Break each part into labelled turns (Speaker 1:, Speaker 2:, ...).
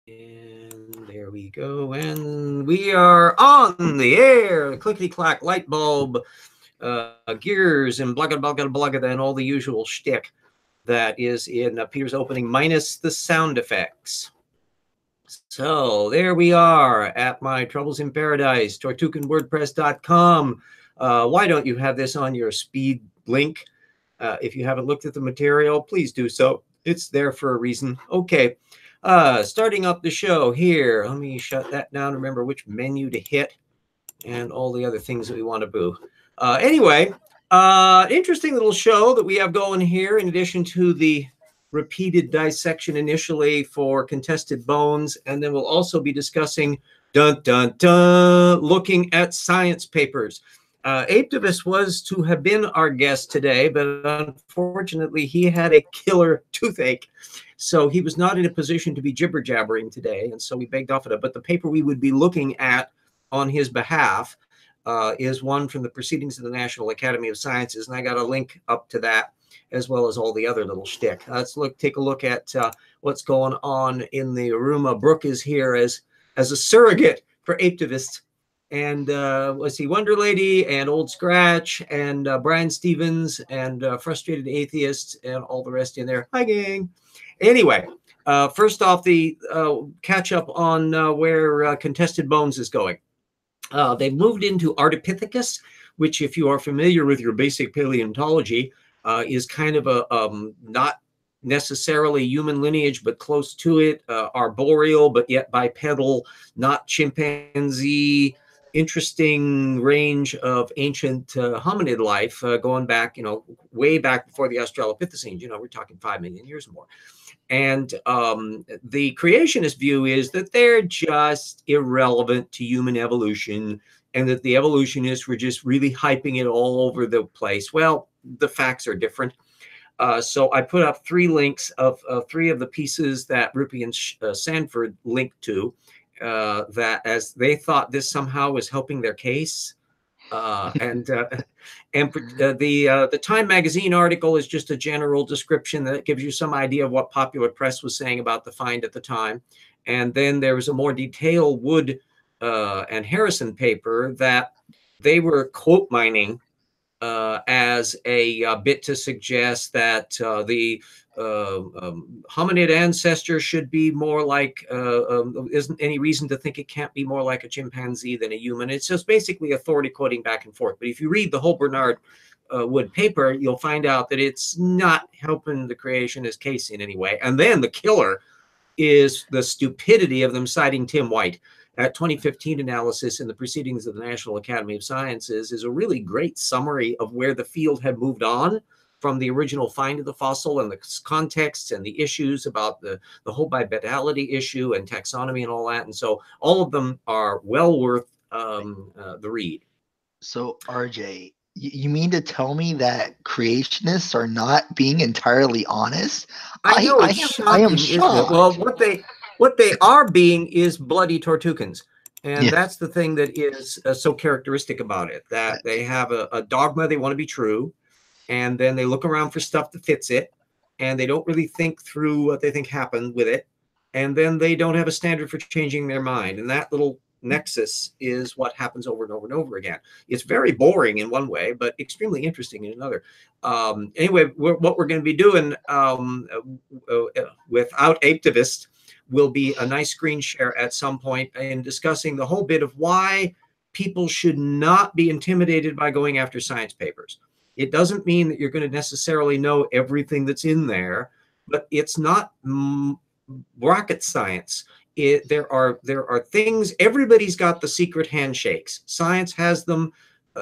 Speaker 1: And there we go. And we are on the air. Clickety-clack, light bulb, gears, and blah, blah, blah, blah, and all the usual shtick that is in Peter's opening, minus the sound effects. So there we are at my Troubles in Paradise, tortucanwordpress.com. Why don't you have this on your speed link? If you haven't looked at the material, please do so. It's there for a reason. Okay. Starting up the show here. Let me shut that down. Remember which menu to hit and all the other things that we want to boo. Anyway, interesting little show that we have going here in addition to the repeated dissection initially for contested bones. And then we'll also be discussing, dun, dun, dun, looking at science papers. Ardipithecus was to have been our guest today, but unfortunately he had a killer toothache. So he was not in a position to be jibber-jabbering today, and so we begged off of it. But the paper we would be looking at on his behalf is one from the Proceedings of the National Academy of Sciences, and I got a link up to that, as well as all the other little shtick. Let's take a look at what's going on in the room. Brooke is here as a surrogate for Ardipithecus. And let's see, Wonder Lady and Old Scratch and Brian Stevens and Frustrated Atheist and all the rest in there. Hi, gang. Anyway, first off, the catch up on where Contested Bones is going. They've moved into Ardipithecus, which, if you are familiar with your basic paleontology, is kind of a not necessarily human lineage, but close to it, arboreal, but yet bipedal, not chimpanzee. Interesting range of ancient hominid life going back, way back before the australopithecines. We're talking 5 million years more. And the creationist view is that they're just irrelevant to human evolution and that the evolutionists were just really hyping it all over the place. Well, the facts are different. So I put up 3 links of 3 of the pieces that Rupe and Sanford linked to. That as they thought this somehow was helping their case. The Time magazine article is just a general description that gives you some idea of what popular press was saying about the find at the time. And then there was a more detailed Wood and Harrison paper that they were quote mining as a bit to suggest that the hominid ancestor should be more like, isn't any reason to think it can't be more like a chimpanzee than a human. It's just basically authority quoting back and forth. But if you read the whole Bernard Wood paper, you'll find out that it's not helping the creationist case in any way. And then the killer is the stupidity of them citing Tim White. That 2015 analysis in the Proceedings of the National Academy of Sciences is a really great summary of where the field had moved on from the original find of the fossil and the contexts and the issues about the whole bipedality issue and taxonomy and all that. And so all of them are well worth the read.
Speaker 2: So RJ, you mean to tell me that creationists are not being entirely honest?
Speaker 1: I know, I am shocked. Well, what they are being is bloody Tortucans. And that's the thing that is so characteristic about it, that they have a dogma, they want to be true, and then they look around for stuff that fits it, and they don't really think through what they think happened with it, and then they don't have a standard for changing their mind. And that little nexus is what happens over and over and over again. It's very boring in one way, but extremely interesting in another. Anyway, what we're going to be doing without Ardipithecus will be a nice screen share at some point in discussing the whole bit of why people should not be intimidated by going after science papers. It doesn't mean that you're going to necessarily know everything that's in there, but it's not rocket science. There are things, everybody's got the secret handshakes. Science has them.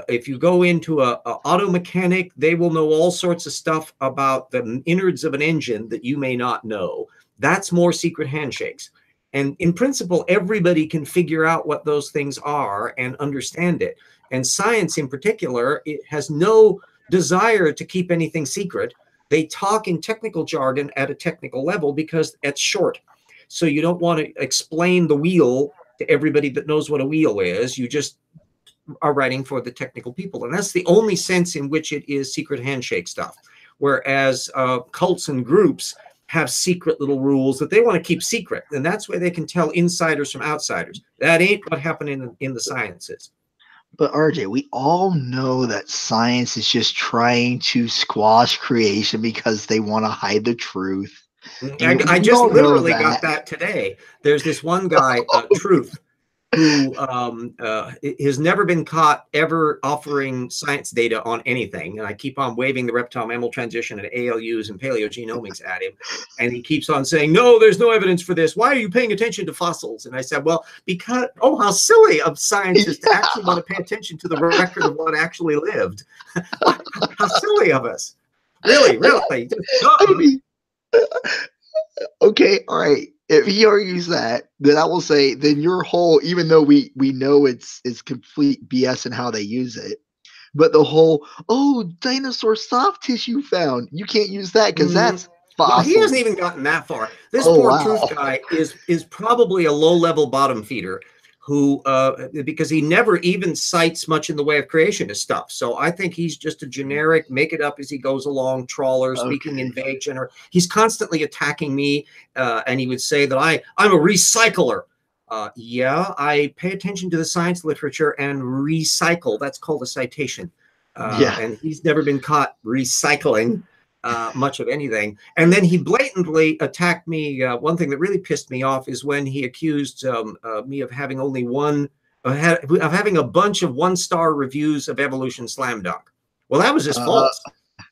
Speaker 1: If you go into a auto mechanic, they will know all sorts of stuff about the innards of an engine that you may not know. That's more secret handshakes. And in principle, everybody can figure out what those things are and understand it. And science in particular, it has no desire to keep anything secret. They talk in technical jargon at a technical level because it's short. So you don't want to explain the wheel to everybody that knows what a wheel is. You just are writing for the technical people. And that's the only sense in which it is secret handshake stuff. Whereas cults and groups have secret little rules that they want to keep secret, and that's where they can tell insiders from outsiders. That ain't what happened in the sciences.
Speaker 2: But RJ, we all know that science is just trying to squash creation because they want to hide the truth.
Speaker 1: I
Speaker 2: We
Speaker 1: just
Speaker 2: all know
Speaker 1: literally got that today. There's this one guy, Truth, who has never been caught ever offering science data on anything. And I keep on waving the reptile mammal transition and ALUs and paleogenomics at him. And he keeps on saying, no, there's no evidence for this. Why are you paying attention to fossils? And I said, well, because, oh, how silly of scientists to actually want to pay attention to the record of what actually lived. How silly of us. Really, really.
Speaker 2: I mean, okay, all right. If he argues that, then I will say, then your whole, even though we know it's complete BS in how they use it, but the whole, oh, dinosaur soft tissue found, you can't use that because that's fossil.
Speaker 1: Well, he hasn't even gotten that far. This Truth guy is probably a low-level bottom feeder who, because he never even cites much in the way of creationist stuff. So I think he's just a generic, make it up as he goes along, trawler, speaking in vague general. He's constantly attacking me, and he would say that I'm a recycler. Yeah, I pay attention to the science literature and recycle. That's called a citation. And he's never been caught recycling much of anything. And then he blatantly attacked me. One thing that really pissed me off is when he accused me of having only of having a bunch of one-star reviews of Evolution Slam Dunk. Well, that was just false.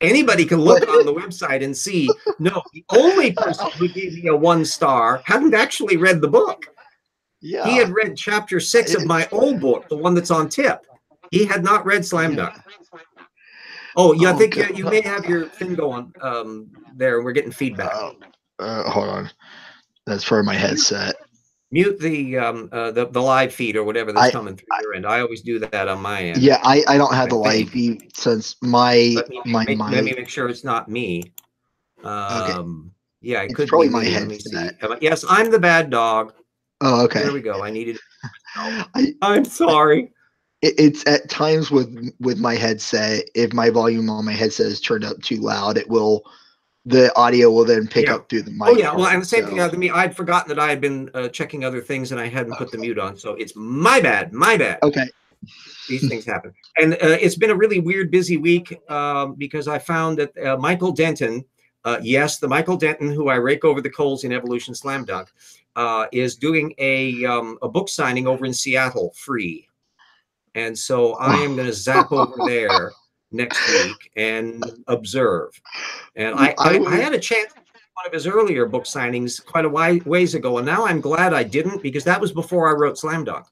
Speaker 1: Anybody can look on the website and see, no, the only person who gave me a 1-star hadn't actually read the book. Yeah. He had read chapter 6 of my old book, the one that's on tip. He had not read Slam Dunk. Oh, yeah, I think you may have your thing going there, and we're getting feedback.
Speaker 2: Hold on. That's for my headset.
Speaker 1: Mute the live feed or whatever that's coming through your end. I always do that on my end.
Speaker 2: Yeah, I don't have the live feed since my
Speaker 1: let me make sure it's not me.
Speaker 2: Okay.
Speaker 1: Yeah, it
Speaker 2: it's
Speaker 1: could
Speaker 2: probably
Speaker 1: be
Speaker 2: my
Speaker 1: me.
Speaker 2: headset.
Speaker 1: Yes, I'm the bad dog.
Speaker 2: Oh, okay.
Speaker 1: There we go. I needed. I'm sorry.
Speaker 2: It's at times with my headset. If my volume on my headset is turned up too loud, the audio will then pick up through the mic.
Speaker 1: Oh yeah, well, and the same thing happened to me. I'd forgotten that I had been checking other things and I hadn't put the mute on, so it's my bad. My bad.
Speaker 2: Okay.
Speaker 1: These things happen, and it's been a really weird, busy week because I found that Michael Denton, yes, the Michael Denton who I rake over the coals in Evolution Slam Dunk, is doing a book signing over in Seattle, free. And so I am going to zap over there next week and observe. And I had a chance to one of his earlier book signings quite a ways ago, and now I'm glad I didn't because that was before I wrote Slam Dunk.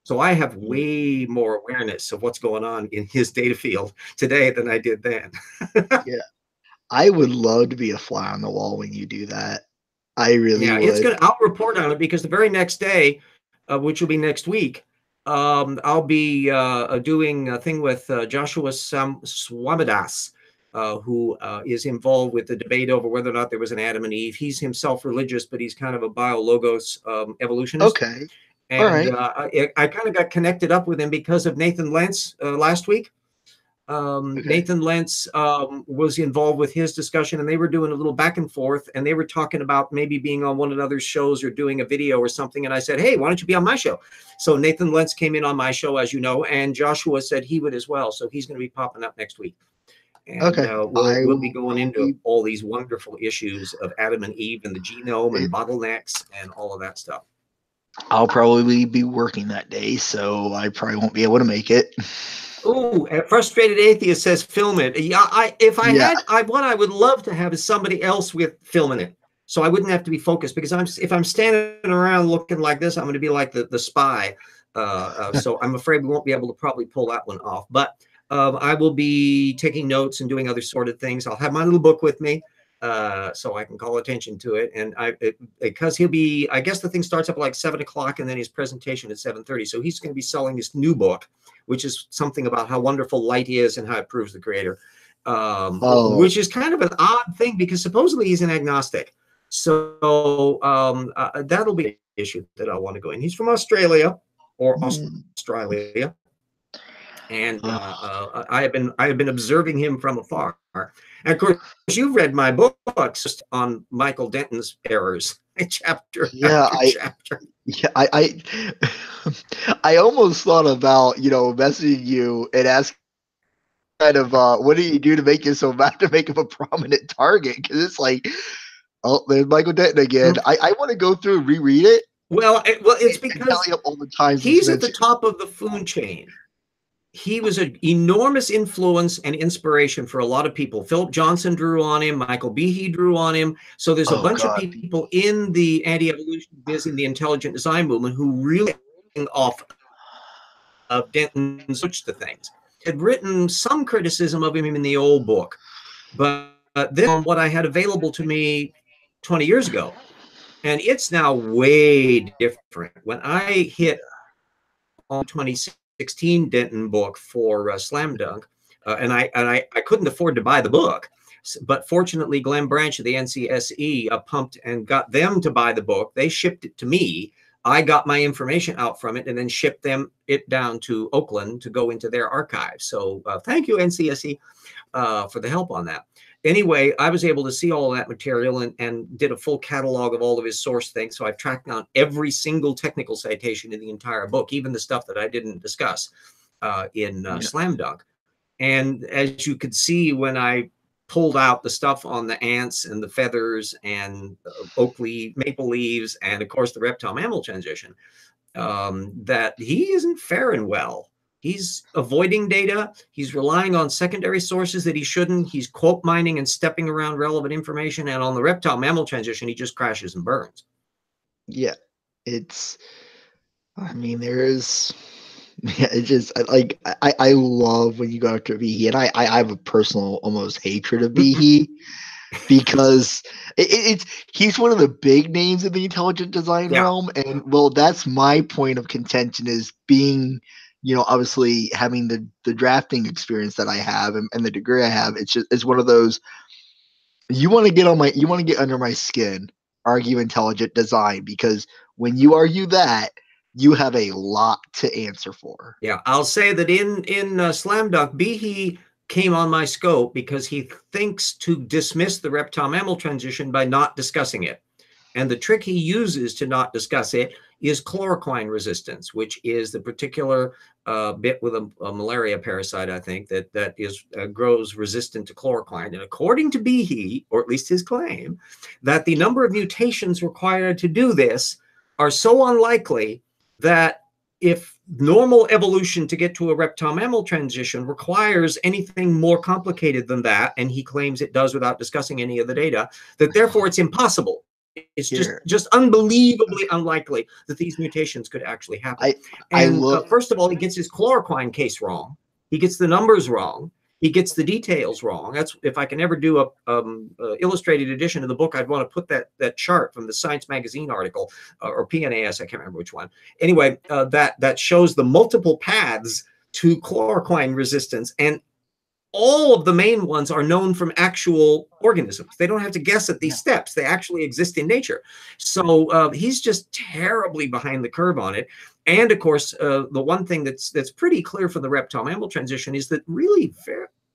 Speaker 1: So I have way more awareness of what's going on in his data field today than I did then.
Speaker 2: Yeah, I would love to be a fly on the wall when you do that. I really would.
Speaker 1: I'll report on it because the very next day, which will be next week, I'll be doing a thing with Joshua Swamidass, who is involved with the debate over whether or not there was an Adam and Eve. He's himself religious, but he's kind of a biologos evolutionist.
Speaker 2: Okay.
Speaker 1: And all right. I kind of got connected up with him because of Nathan Lentz last week. Nathan Lentz was involved with his discussion, and they were doing a little back and forth, and they were talking about maybe being on one another's shows or doing a video or something. And I said, hey, why don't you be on my show? So Nathan Lentz came in on my show, as you know, and Joshua said he would as well. So he's going to be popping up next week. And we'll be going into all these wonderful issues of Adam and Eve and the genome and bottlenecks and all of that stuff.
Speaker 2: I'll probably be working that day, so I probably won't be able to make it.
Speaker 1: Oh, Frustrated Atheist says film it. Yeah, what I would love to have is somebody else with filming it, so I wouldn't have to be focused. Because if I'm standing around looking like this, I'm going to be like the spy. So I'm afraid we won't be able to probably pull that one off. But I will be taking notes and doing other sort of things. I'll have my little book with me, so I can call attention to it. And because he'll be, I guess the thing starts up at like 7 o'clock, and then his presentation at 7:30. So he's going to be selling his new book, which is something about how wonderful light is and how it proves the creator, which is kind of an odd thing because supposedly he's an agnostic. So that'll be an issue that I want to go in. He's from Australia or Australia. and I have been observing him from afar. And of course, you've read my books on Michael Denton's errors, chapter after chapter.
Speaker 2: Yeah, I almost thought about messaging you and asking kind of what do you do to make him so mad, to make him a prominent target? Because it's like, oh, there's Michael Denton again. I want to go through and reread it.
Speaker 1: Well, it's because
Speaker 2: up all the times
Speaker 1: he's at the top of the food chain. He was an enormous influence and inspiration for a lot of people. Philip Johnson drew on him. Michael Behe drew on him. So there's a bunch of people in the anti-evolution biz, in the intelligent design movement, who really off of Denton's approach to things. Had written some criticism of him in the old book, but then what I had available to me 20 years ago, and it's now way different. When I hit on 2016 Denton book for Slam Dunk, and I couldn't afford to buy the book, but fortunately Glenn Branch of the NCSE pumped and got them to buy the book. They shipped it to me. I got my information out from it and then shipped it down to Oakland to go into their archives. So thank you, NCSE, for the help on that. Anyway, I was able to see all of that material and did a full catalog of all of his source things. So I've tracked down every single technical citation in the entire book, even the stuff that I didn't discuss in Slam Dunk. And as you could see, when I pulled out the stuff on the ants and the feathers and maple leaves, and of course the reptile mammal transition, that he isn't faring well. He's avoiding data. He's relying on secondary sources that he shouldn't. He's quote mining and stepping around relevant information. And on the reptile mammal transition, he just crashes and burns.
Speaker 2: Yeah, it's just like, I love when you go after Behe, and I have a personal almost hatred of Behe because he's one of the big names in the intelligent design realm. And well, that's my point of contention, is being, obviously having the drafting experience that I have and the degree I have. It's one of those, you want to get under my skin, argue intelligent design, because when you argue that, you have a lot to answer for.
Speaker 1: Yeah, I'll say that in Slam Dunk, Behe came on my scope because he thinks to dismiss the reptile mammal transition by not discussing it. And the trick he uses to not discuss it is chloroquine resistance, which is the particular bit with a malaria parasite, I think, that grows resistant to chloroquine. And according to Behe, or at least his claim, that the number of mutations required to do this are so unlikely that if normal evolution to get to a reptile mammal transition requires anything more complicated than that, and he claims it does without discussing any of the data, that therefore it's impossible. It's just unbelievably unlikely that these mutations could actually happen. First of all, he gets his chloroquine case wrong. He gets the numbers wrong. He gets the details wrong. That's, if I can ever do a illustrated edition of the book, I'd want to put that chart from the Science Magazine article, or PNAS, I can't remember which one. Anyway, that shows the multiple paths to chloroquine resistance, and all of the main ones are known from actual organisms. They don't have to guess at these steps. They actually exist in nature. So he's just terribly behind the curve on it. And of course, the one thing that's pretty clear for the reptile mammal transition is that really,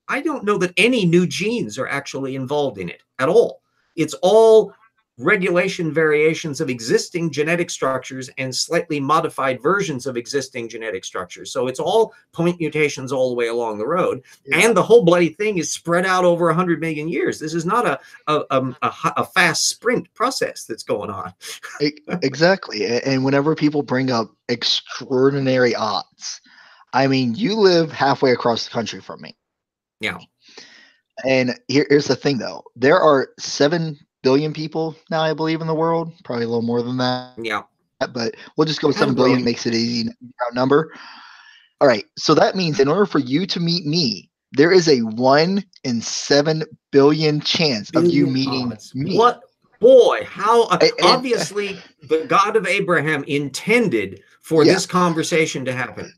Speaker 1: I don't know that any new genes are actually involved in it at all. It's all regulation variations of existing genetic structures and slightly modified versions of existing genetic structures. So it's all point mutations all the way along the road. And the whole bloody thing is spread out over 100 million years. This is not a fast sprint process that's going on.
Speaker 2: Exactly. And whenever people bring up extraordinary odds, I mean, you live halfway across the country from me.
Speaker 1: Yeah.
Speaker 2: And here's the thing, though. There are 7 billion people now, I believe, in the world. Probably a little more than that.
Speaker 1: Yeah.
Speaker 2: But we'll just go with 7 billion. Makes it easy round number. All right. So that means in order for you to meet me, there is a 1 in 7 billion chance of you meeting me.
Speaker 1: What? Boy, how obviously the God of Abraham intended for this conversation to happen.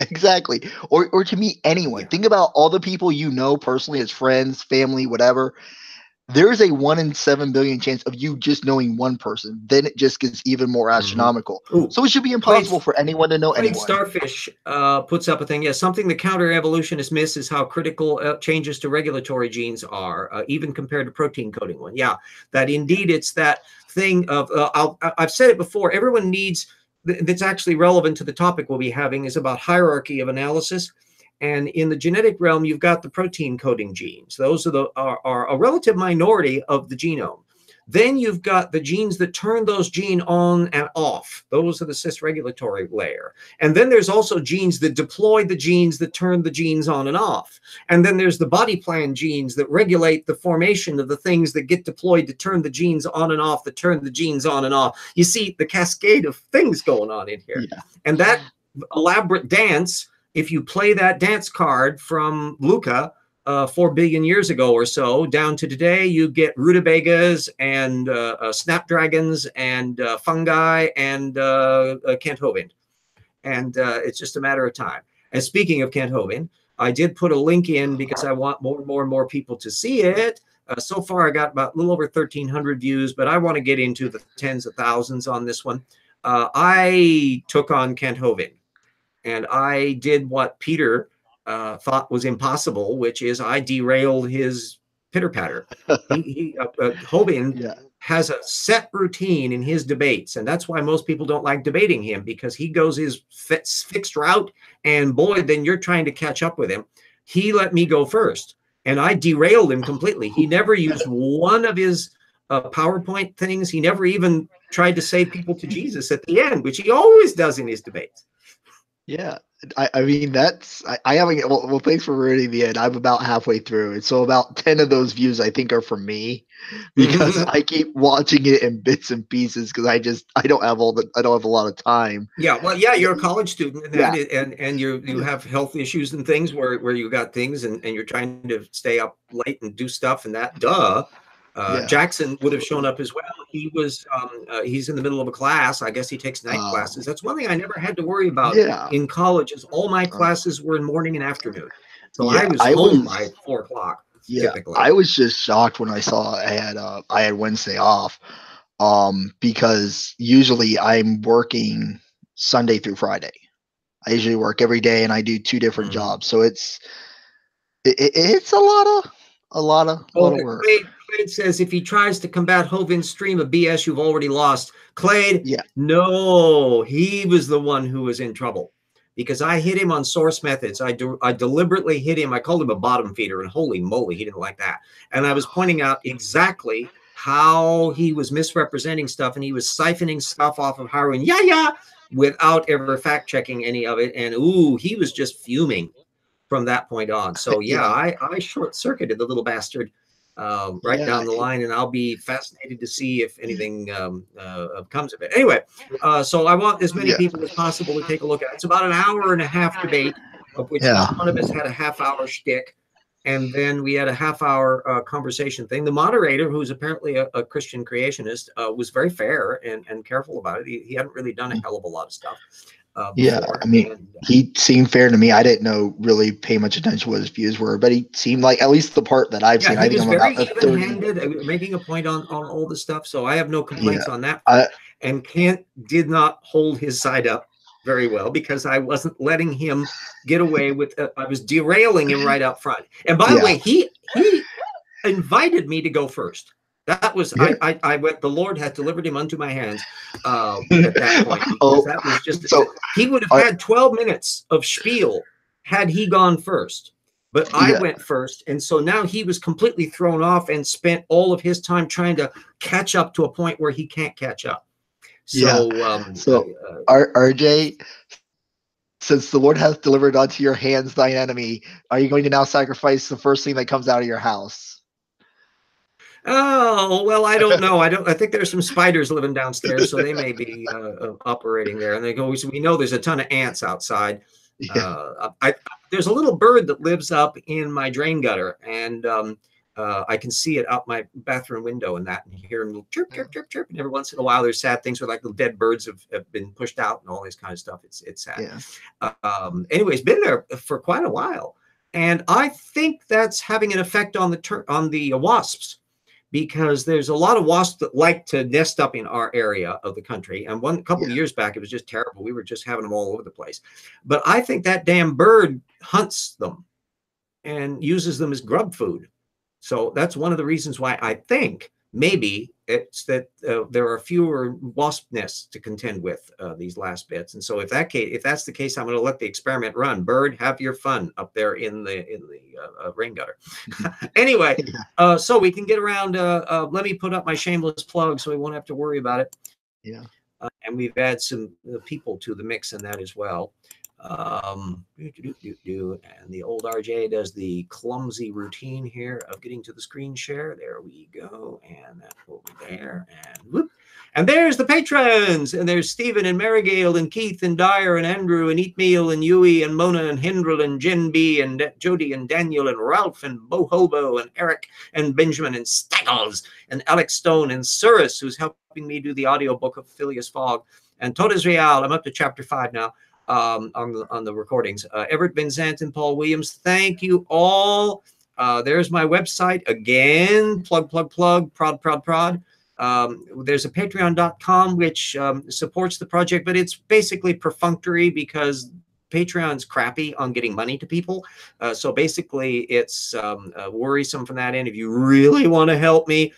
Speaker 2: Exactly. Or to meet anyone. Think about all the people you know personally as friends, family, whatever. there's a 1 in 7 billion chance of you just knowing one person. Then it just gets even more astronomical.
Speaker 1: Ooh,
Speaker 2: So it should be impossible for anyone to know
Speaker 1: Played
Speaker 2: anyone.
Speaker 1: Starfish puts up a thing. Yeah, something the counter-evolutionists miss is how critical changes to regulatory genes are, even compared to protein coding one. Yeah, that indeed it's that thing of, I've said it before, everyone needs, that's actually relevant to the topic we'll be having, is about hierarchy of analysis. And in the genetic realm, you've got the protein coding genes. Those are a relative minority of the genome. Then you've got the genes that turn those genes on and off. Those are the cis-regulatory layer. And then there's also genes that deploy the genes that turn the genes on and off. And then there's the body plan genes that regulate the formation of the things that get deployed to turn the genes on and off, that turn the genes on and off. You see the cascade of things going on in here.
Speaker 2: Yeah.
Speaker 1: And that elaborate dance, if you play that dance card from Luca 4 billion years ago or so down to today, you get rutabagas and snapdragons and fungi and Canthovian. And it's just a matter of time. And speaking of Canthovian, I did put a link in because I want more and more people to see it. So far, I got about a little over 1,300 views, but I want to get into the tens of thousands on this one. I took on Canthovian. And I did what Peter thought was impossible, which is I derailed his pitter-patter. Hovind has a set routine in his debates, and that's why most people don't like debating him, because he goes his fixed route, and boy, then you're trying to catch up with him. He let me go first, and I derailed him completely. He never used one of his PowerPoint things. He never even tried to save people to Jesus at the end, which he always does in his debates.
Speaker 2: Yeah, I mean I haven't. Well, thanks for ruining the end. I'm about halfway through it, so about 10 of those views I think are for me, because I keep watching it in bits and pieces because I don't have a lot of time.
Speaker 1: Yeah, well, yeah, you're a college student, and that and you have health issues and things where you got things, and you're trying to stay up late and do stuff, and that Jackson would have shown up as well. He was he's in the middle of a class. I guess he takes night classes. That's one thing I never had to worry about in college, is all my classes were in morning and afternoon. So I was home by 4 o'clock.
Speaker 2: Yeah,
Speaker 1: typically.
Speaker 2: I was just shocked when I saw I had Wednesday off, because usually I'm working Sunday through Friday. I usually work every day, and I do 2 different jobs, so it's a lot of work.
Speaker 1: Clade says if he tries to combat Hovind's stream of BS, you've already lost. Clade, no, he was the one who was in trouble, because I hit him on source methods. I deliberately hit him. I called him a bottom feeder, and holy moly, he didn't like that. And I was pointing out exactly how he was misrepresenting stuff, and he was siphoning stuff off of Harun, without ever fact checking any of it. And ooh, he was just fuming from that point on. So I short circuited the little bastard right down the line, and I'll be fascinated to see if anything comes of it. Anyway, so I want as many people as possible to take a look at it. It's about an hour and a half debate, of which each one of us had a half-hour shtick, and then we had a half-hour conversation thing. The moderator, who's apparently a Christian creationist, was very fair and careful about it. He hadn't really done a hell of a lot of stuff.
Speaker 2: I mean, he seemed fair to me. I didn't really pay much attention to what his views were, but he seemed like, at least the part that I've seen, I think I'm
Speaker 1: very
Speaker 2: about
Speaker 1: even-handed, making a point on all the stuff. So I have no complaints on that. And Kant did not hold his side up very well, because I wasn't letting him get away with I was derailing him right up front. And by the way, he invited me to go first. That was I went. The Lord hath delivered him unto my hands at that point. That was just he would have had 12 minutes of spiel had he gone first, but I went first, and so now he was completely thrown off and spent all of his time trying to catch up to a point where he can't catch up. So,
Speaker 2: RJ, since the Lord hath delivered unto your hands thine enemy, are you going to now sacrifice the first thing that comes out of your house?
Speaker 1: Oh, well, I don't know. I think there's some spiders living downstairs, so they may be operating there. And they go, we know there's a ton of ants outside. There's a little bird that lives up in my drain gutter, and I can see it out my bathroom window and hear them chirp, chirp, chirp, chirp. And every once in a while, there's sad things where like the dead birds have been pushed out and all this kind of stuff. It's sad. Anyway, it's been there for quite a while. And I think that's having an effect on the wasps, because there's a lot of wasps that like to nest up in our area of the country. And a couple of years back, it was just terrible. We were just having them all over the place. But I think that damn bird hunts them and uses them as grub food. So that's one of the reasons why I think maybe it's that there are fewer wasp nests to contend with these last bits. And so if that's the case, I'm going to let the experiment run. Bird, have your fun up there in the rain gutter. Anyway, so we can get around. Let me put up my shameless plug so we won't have to worry about it.
Speaker 2: Yeah.
Speaker 1: And we've added some people to the mix in that as well. And the old RJ does the clumsy routine here of getting to the screen share. There we go. And that over there. And whoop. And there's the patrons. And there's Stephen and Marigale and Keith and Dyer and Andrew and Eatmeal and Yui and Mona and Hindrel and Jen B and Jody and Daniel and Ralph and Bo Hobo and Eric and Benjamin and Staggles and Alex Stone and Surus, who's helping me do the audiobook of Phileas Fogg, and Todes Real. I'm up to chapter 5 now. On the recordings, Everett Benzant and Paul Williams. Thank you all. There's my website again. Plug. Prod. There's a patreon.com which supports the project, but it's basically perfunctory because Patreon's crappy on getting money to people. So basically it's worrisome from that end. If you really want to help me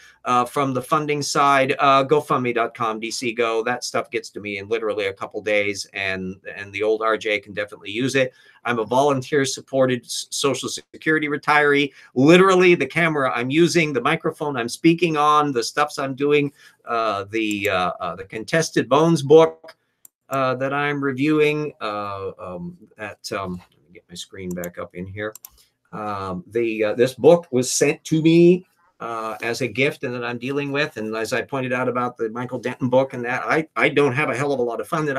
Speaker 1: from the funding side, GoFundMe.com, DC Go. That stuff gets to me in literally a couple days, and the old RJ can definitely use it. I'm a volunteer-supported Social Security retiree. Literally, the camera I'm using, the microphone I'm speaking on, the stuffs I'm doing, the contested Bones book that I'm reviewing. Let me get my screen back up in here. This book was sent to me as a gift, and that I'm dealing with. And as I pointed out about the Michael Denton book, and that I don't have a hell of a lot of fun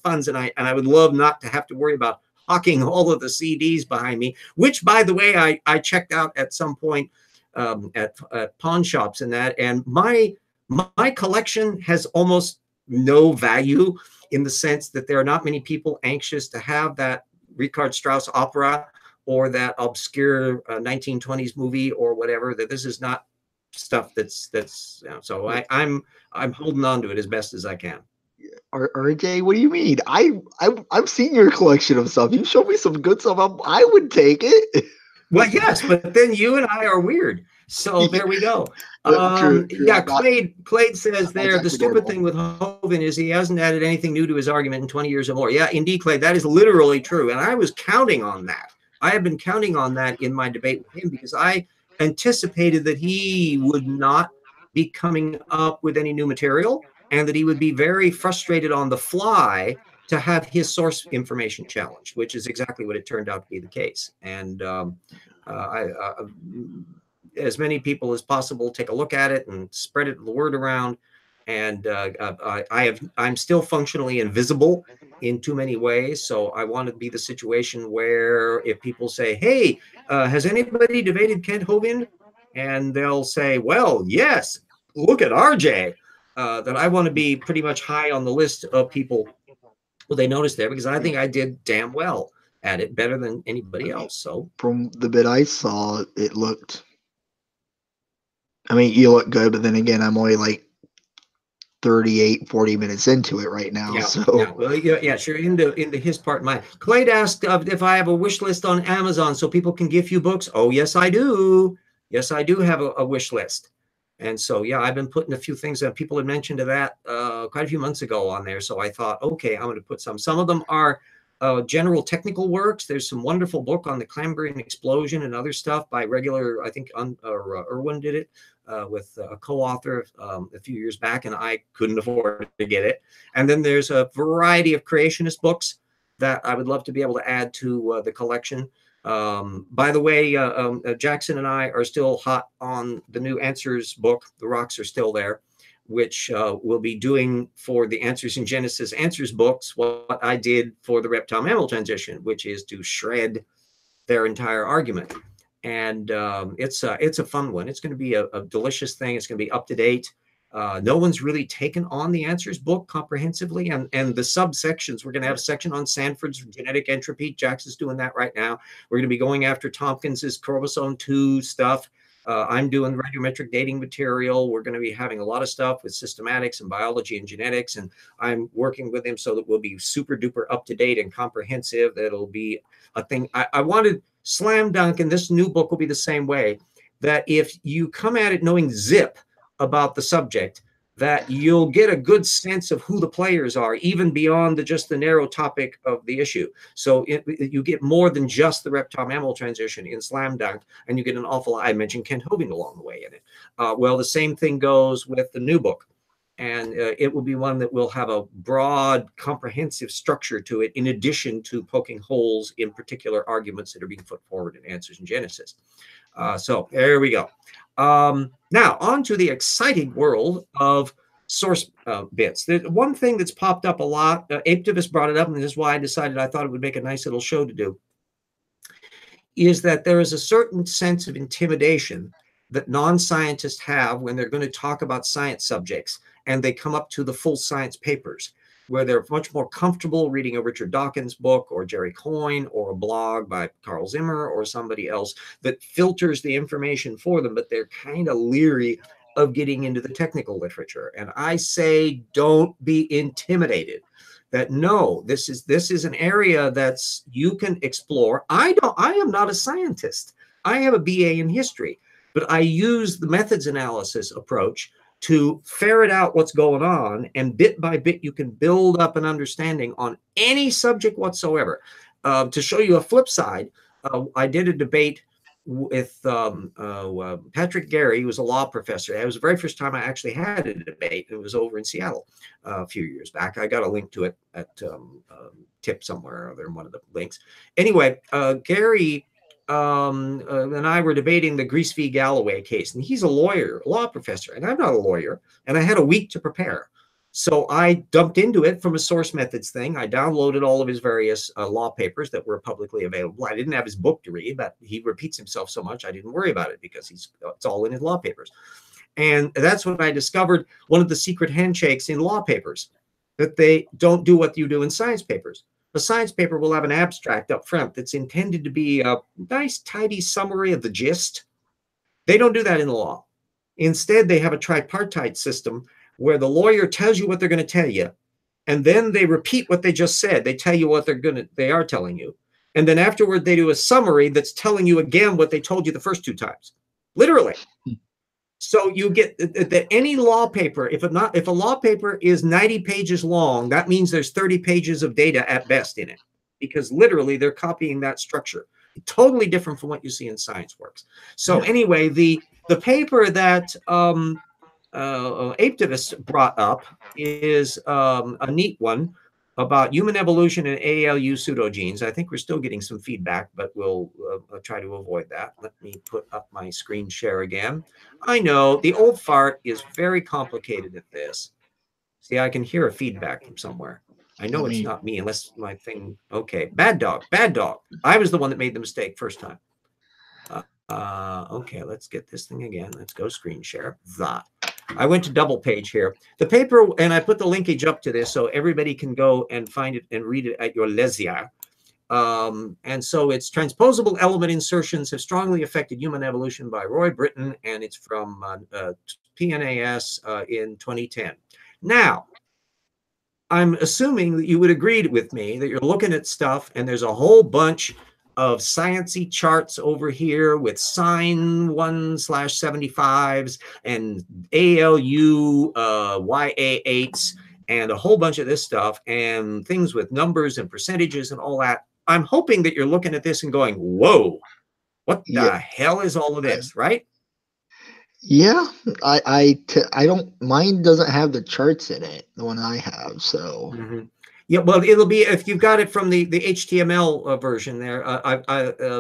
Speaker 1: funds, and I would love not to have to worry about hawking all of the CDs behind me, which, by the way, I checked out at some point at pawn shops and that, and my collection has almost no value, in the sense that there are not many people anxious to have that Richard Strauss opera or that obscure 1920s movie or whatever. That this is not stuff that's you know, so I'm holding on to it as best as I can.
Speaker 2: RJ, what do you mean? I've seen your collection of stuff. You showed me some good stuff. I would take it.
Speaker 1: Well, yes, but then you and I are weird. So there we go.
Speaker 2: True.
Speaker 1: Yeah, Clade says there, the stupid thing with Hovind is he hasn't added anything new to his argument in 20 years or more. Yeah, indeed, Clade, that is literally true. And I was counting on that. I have been counting on that in my debate with him, because I anticipated that he would not be coming up with any new material, and that he would be very frustrated on the fly to have his source information challenged, which is exactly what it turned out to be the case. And as many people as possible take a look at it and spread the word around. And I'm still functionally invisible in too many ways. So I want to be the situation where if people say, hey, has anybody debated Kent Hovind? And they'll say, well, yes, look at RJ. That I want to be pretty much high on the list of people who they notice there, because I think I did damn well at it, better than anybody else. So
Speaker 2: from the bit I saw, it looked, I mean, you look good, but then again, I'm only like 40 minutes into it right now.
Speaker 1: Yeah,
Speaker 2: so
Speaker 1: yeah, well, yeah, sure. Into his part, mine. Clade asked if I have a wish list on Amazon so people can gift you books. Oh, yes, I do. Yes, I do have a wish list. And so, yeah, I've been putting a few things that people had mentioned to that quite a few months ago on there. So I thought, okay, I'm going to put some. Some of them are general technical works. There's some wonderful book on the Cambrian explosion and other stuff by regular, I think Irwin did it with a co-author a few years back, and I couldn't afford to get it. And then there's a variety of creationist books that I would love to be able to add to the collection. By the way, Jackson and I are still hot on the new Answers book. The Rocks Are Still There, which we'll be doing for the Answers in Genesis Answers books what I did for the reptile mammal transition, which is to shred their entire argument. And it's a fun one. It's going to be a delicious thing. It's going to be up to date. No one's really taken on the Answers book comprehensively, and the subsections. We're going to have a section on Sanford's genetic entropy. Jackson's doing that right now. We're going to be going after Tompkins's chromosome 2 stuff. I'm doing radiometric dating material. We're going to be having a lot of stuff with systematics and biology and genetics, and I'm working with him so that we'll be super duper up to date and comprehensive. That'll be a thing. I wanted slam dunk, and this new book will be the same way, that if you come at it knowing zip about the subject, that you'll get a good sense of who the players are, even beyond just the narrow topic of the issue. So you get more than just the reptile mammal transition in slam dunk, and you get an awful lot. I mentioned Kent Hovind along the way in it. Well, the same thing goes with the new book. And it will be one that will have a broad, comprehensive structure to it, in addition to poking holes in particular arguments that are being put forward in Answers in Genesis. So there we go. Now, on to the exciting world of source bits. There's one thing that's popped up a lot. Ardipithecus brought it up, and this is why I decided I thought it would make a nice little show to do, is that there is a certain sense of intimidation that non-scientists have when they're going to talk about science subjects, and they come up to the full science papers, where they're much more comfortable reading a Richard Dawkins book or Jerry Coyne or a blog by Carl Zimmer or somebody else that filters the information for them, but they're kind of leery of getting into the technical literature. And I say, don't be intimidated. That no, this is an area that's you can explore. I am not a scientist. I have a BA in history, but I use the methods analysis approach to ferret out what's going on, and bit by bit, you can build up an understanding on any subject whatsoever. To show you a flip side, I did a debate with Patrick Gary, who was a law professor. It was the very first time I actually had a debate. It was over in Seattle a few years back. I got a link to it at tip somewhere or other in one of the links. Anyway, Gary and I were debating the Grease v. Galloway case, and he's a lawyer, a law professor, and I'm not a lawyer, and I had a week to prepare. So I dumped into it from a source methods thing. I downloaded all of his various law papers that were publicly available. I didn't have his book to read, but he repeats himself so much I didn't worry about it because it's all in his law papers. And that's when I discovered one of the secret handshakes in law papers, that they don't do what you do in science papers. A science paper will have an abstract up front that's intended to be a nice, tidy summary of the gist. They don't do that in the law. Instead, they have a tripartite system where the lawyer tells you what they're going to tell you, and then they repeat what they just said. They tell you what they are telling you. And then afterward, they do a summary that's telling you again what they told you the first two times, literally. So you get that any law paper, if a law paper is 90 pages long, that means there's 30 pages of data at best in it, because literally they're copying that structure. Totally different from what you see in science works. So anyway, the paper that Ardipithecus brought up is a neat one about human evolution and ALU pseudogenes. I think we're still getting some feedback, but we'll try to avoid that. Let me put up my screen share again. I know the old fart is very complicated at this. See, I can hear a feedback from somewhere. I know it's not me unless my thing. Okay, bad dog, bad dog. I was the one that made the mistake first time. Okay, let's get this thing again. Let's go screen share. That. I went to double page here. The paper, and I put the linkage up to this so everybody can go and find it and read it at your leisure. And so it's transposable element insertions have strongly affected human evolution by Roy Britton, and it's from PNAS in 2010. Now, I'm assuming that you would agree with me that you're looking at stuff and there's a whole bunch of sciencey charts over here with sine 1/75s and ALU YA8s and a whole bunch of this stuff and things with numbers and percentages and all that. I'm hoping that you're looking at this and going, whoa, what the hell is all of this, right?
Speaker 2: Yeah, I don't, mine doesn't have the charts in it, the one I have, so.
Speaker 1: Yeah, well, it'll be, if you've got it from the HTML version there,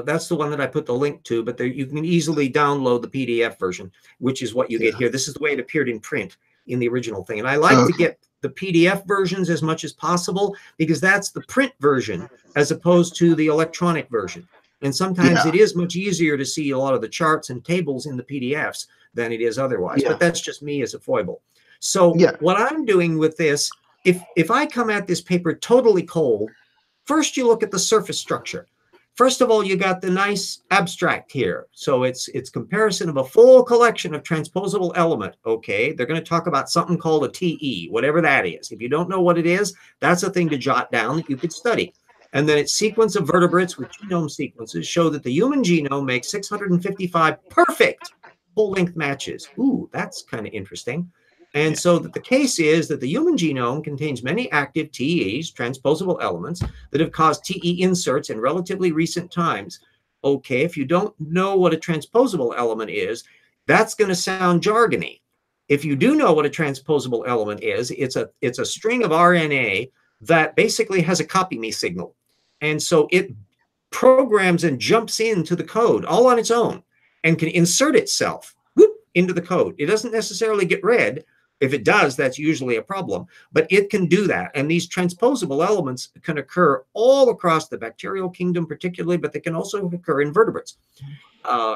Speaker 1: that's the one that I put the link to, but there, you can easily download the PDF version, which is what you get here. This is the way it appeared in print in the original thing. And I like to get the PDF versions as much as possible because that's the print version as opposed to the electronic version. And sometimes it is much easier to see a lot of the charts and tables in the PDFs than it is otherwise. But that's just me as a foible. So what I'm doing with this, if I come at this paper totally cold, first you look at the surface structure. First of all, you got the nice abstract here. So it's comparison of a full collection of transposable element. Okay, they're going to talk about something called a TE, whatever that is. If you don't know what it is, that's a thing to jot down that you could study. And then its sequence of vertebrates with genome sequences show that the human genome makes 655 perfect full-length matches. Ooh, that's kind of interesting. And so that the case is that the human genome contains many active TEs, transposable elements, that have caused TE inserts in relatively recent times. Okay, if you don't know what a transposable element is, that's going to sound jargony. If you do know what a transposable element is, it's a string of RNA that basically has a copy me signal. And so it programs and jumps into the code all on its own and can insert itself into the code. It doesn't necessarily get read. If it does, that's usually a problem, but it can do that. And these transposable elements can occur all across the bacterial kingdom particularly, but they can also occur in vertebrates.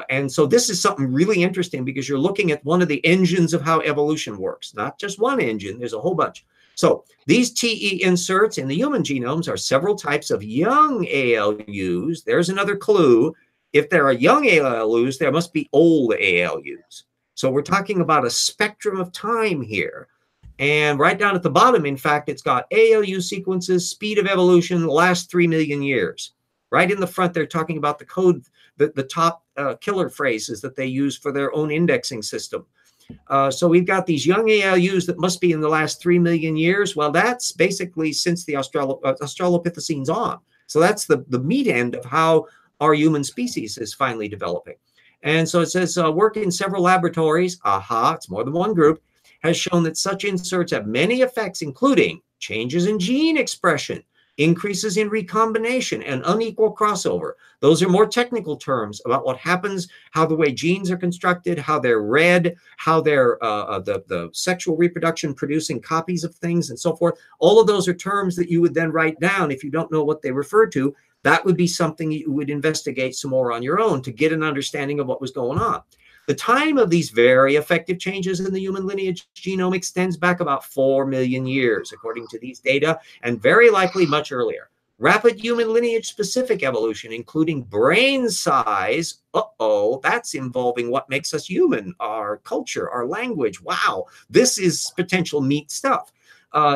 Speaker 1: And so this is something really interesting because you're looking at one of the engines of how evolution works, not just one engine, there's a whole bunch. So these TE inserts in the human genomes are several types of young ALUs. There's another clue. If there are young ALUs, there must be old ALUs. So we're talking about a spectrum of time here. And right down at the bottom, in fact, it's got ALU sequences, speed of evolution, the last 3 million years. Right in the front, they're talking about the code, the top killer phrases that they use for their own indexing system. So we've got these young ALUs that must be in the last 3 million years. Well, that's basically since the australopithecines on. So that's the meat end of how our human species is finally developing. And so it says work in several laboratories, it's more than one group, has shown that such inserts have many effects, including changes in gene expression, increases in recombination, and unequal crossover. Those are more technical terms about what happens, how the way genes are constructed, how they're read, how they're the sexual reproduction producing copies of things and so forth. All of those are terms that you would then write down if you don't know what they refer to. That would be something you would investigate some more on your own to get an understanding of what was going on. The time of these very effective changes in the human lineage genome extends back about 4 million years, according to these data, and very likely much earlier. Rapid human lineage-specific evolution, including brain size, that's involving what makes us human, our culture, our language. Wow, this is potential neat stuff,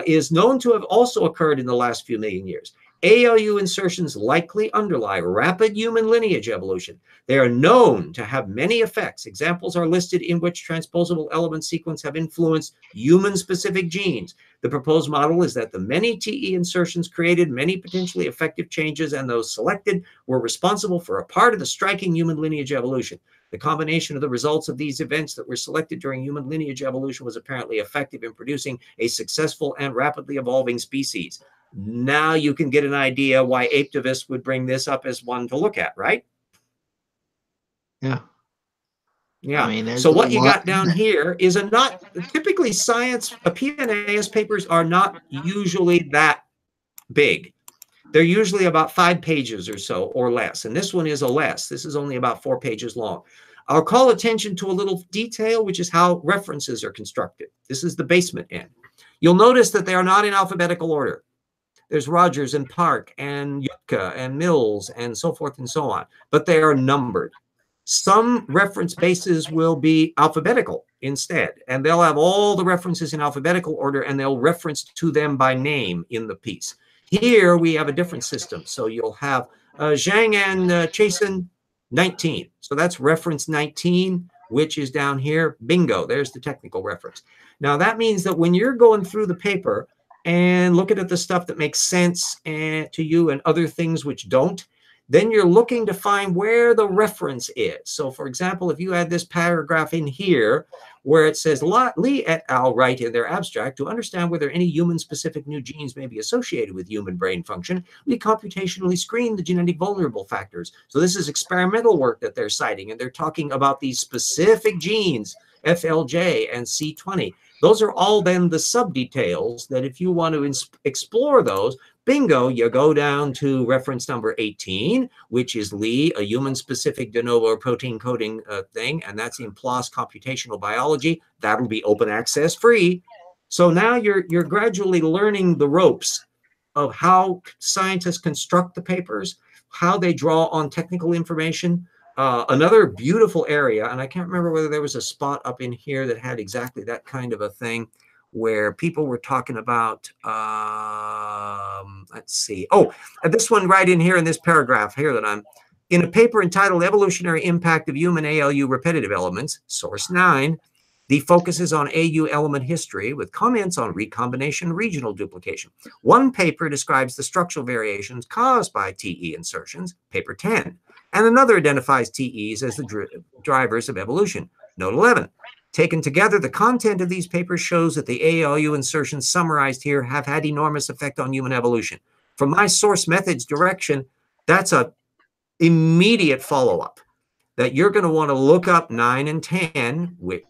Speaker 1: is known to have also occurred in the last few million years. ALU insertions likely underlie rapid human lineage evolution. They are known to have many effects. Examples are listed in which transposable element sequence have influenced human-specific genes. The proposed model is that the many TE insertions created many potentially effective changes, and those selected were responsible for a part of the striking human lineage evolution. The combination of the results of these events that were selected during human lineage evolution was apparently effective in producing a successful and rapidly evolving species. Now you can get an idea why Aptivist would bring this up as one to look at, right?
Speaker 2: Yeah.
Speaker 1: Yeah.
Speaker 2: I mean,
Speaker 1: so what you got down here is typically science, PNAS papers are not usually that big. They're usually about 5 pages or so or less. And this one is a less. This is only about 4 pages long. I'll call attention to a little detail, which is how references are constructed. This is the basement end. You'll notice that they are not in alphabetical order. There's Rogers and Park and Yutka and Mills and so forth and so on, but they are numbered. Some reference bases will be alphabetical instead, and they'll have all the references in alphabetical order, and they'll reference to them by name in the piece. Here we have a different system. So you'll have Zhang and Chasen 19. So that's reference 19, which is down here. Bingo, there's the technical reference. Now that means that when you're going through the paper and looking at the stuff that makes sense to you and other things which don't, then you're looking to find where the reference is. So for example, if you had this paragraph in here where it says Lee et al. Write in their abstract, to understand whether any human-specific new genes may be associated with human brain function, we computationally screen the genetic vulnerable factors. So this is experimental work that they're citing, and they're talking about these specific genes, FLJ and C20. Those are all then the sub-details that if you want to explore those, bingo, you go down to reference number 18, which is Lee, a human-specific de novo protein coding thing, and that's in PLOS computational biology. That'll be open access free. So now you're gradually learning the ropes of how scientists construct the papers, how they draw on technical information. Another beautiful area, and I can't remember whether there was a spot up in here that had exactly that kind of a thing, where people were talking about, let's see. Oh, this one right in here in this paragraph here that I'm, in a paper entitled Evolutionary Impact of Human ALU Repetitive Elements, source 9, the focus is on AU element history with comments on recombination regional duplication. One paper describes the structural variations caused by TE insertions, paper 10, and another identifies TEs as the drivers of evolution, note 11. Taken together, the content of these papers shows that the ALU insertions summarized here have had enormous effect on human evolution. From my source methods direction, that's a immediate follow-up that you're going to want to look up 9 and 10, which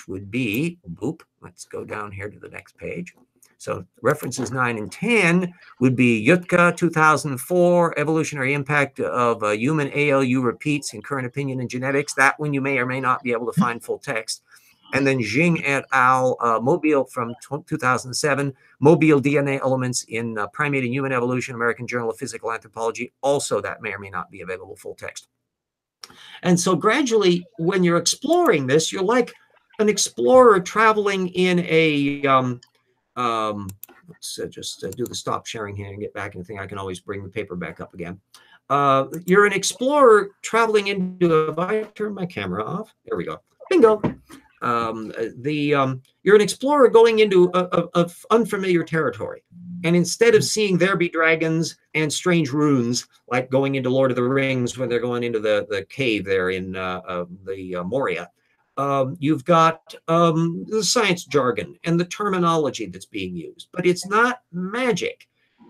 Speaker 1: would be, boop, let's go down here to the next page. So references 9 and 10 would be Yutka, 2004, Evolutionary Impact of Human ALU Repeats in Current Opinion in Genetics. That one you may or may not be able to find full text. And then Jing et al., Mobile from 2007, Mobile DNA Elements in Primate and Human Evolution, American Journal of Physical Anthropology. Also, that may or may not be available full text. And so gradually, when you're exploring this, you're like an explorer traveling in a, let's just do the stop sharing here and get back in the thing. I can always bring the paper back up again. You're an explorer traveling into, if I turn my camera off, there we go, bingo. You're an explorer going into a unfamiliar territory. And instead of seeing there be dragons and strange runes, like going into Lord of the Rings when they're going into the cave there in the Moria, you've got the science jargon and the terminology that's being used, but it's not magic.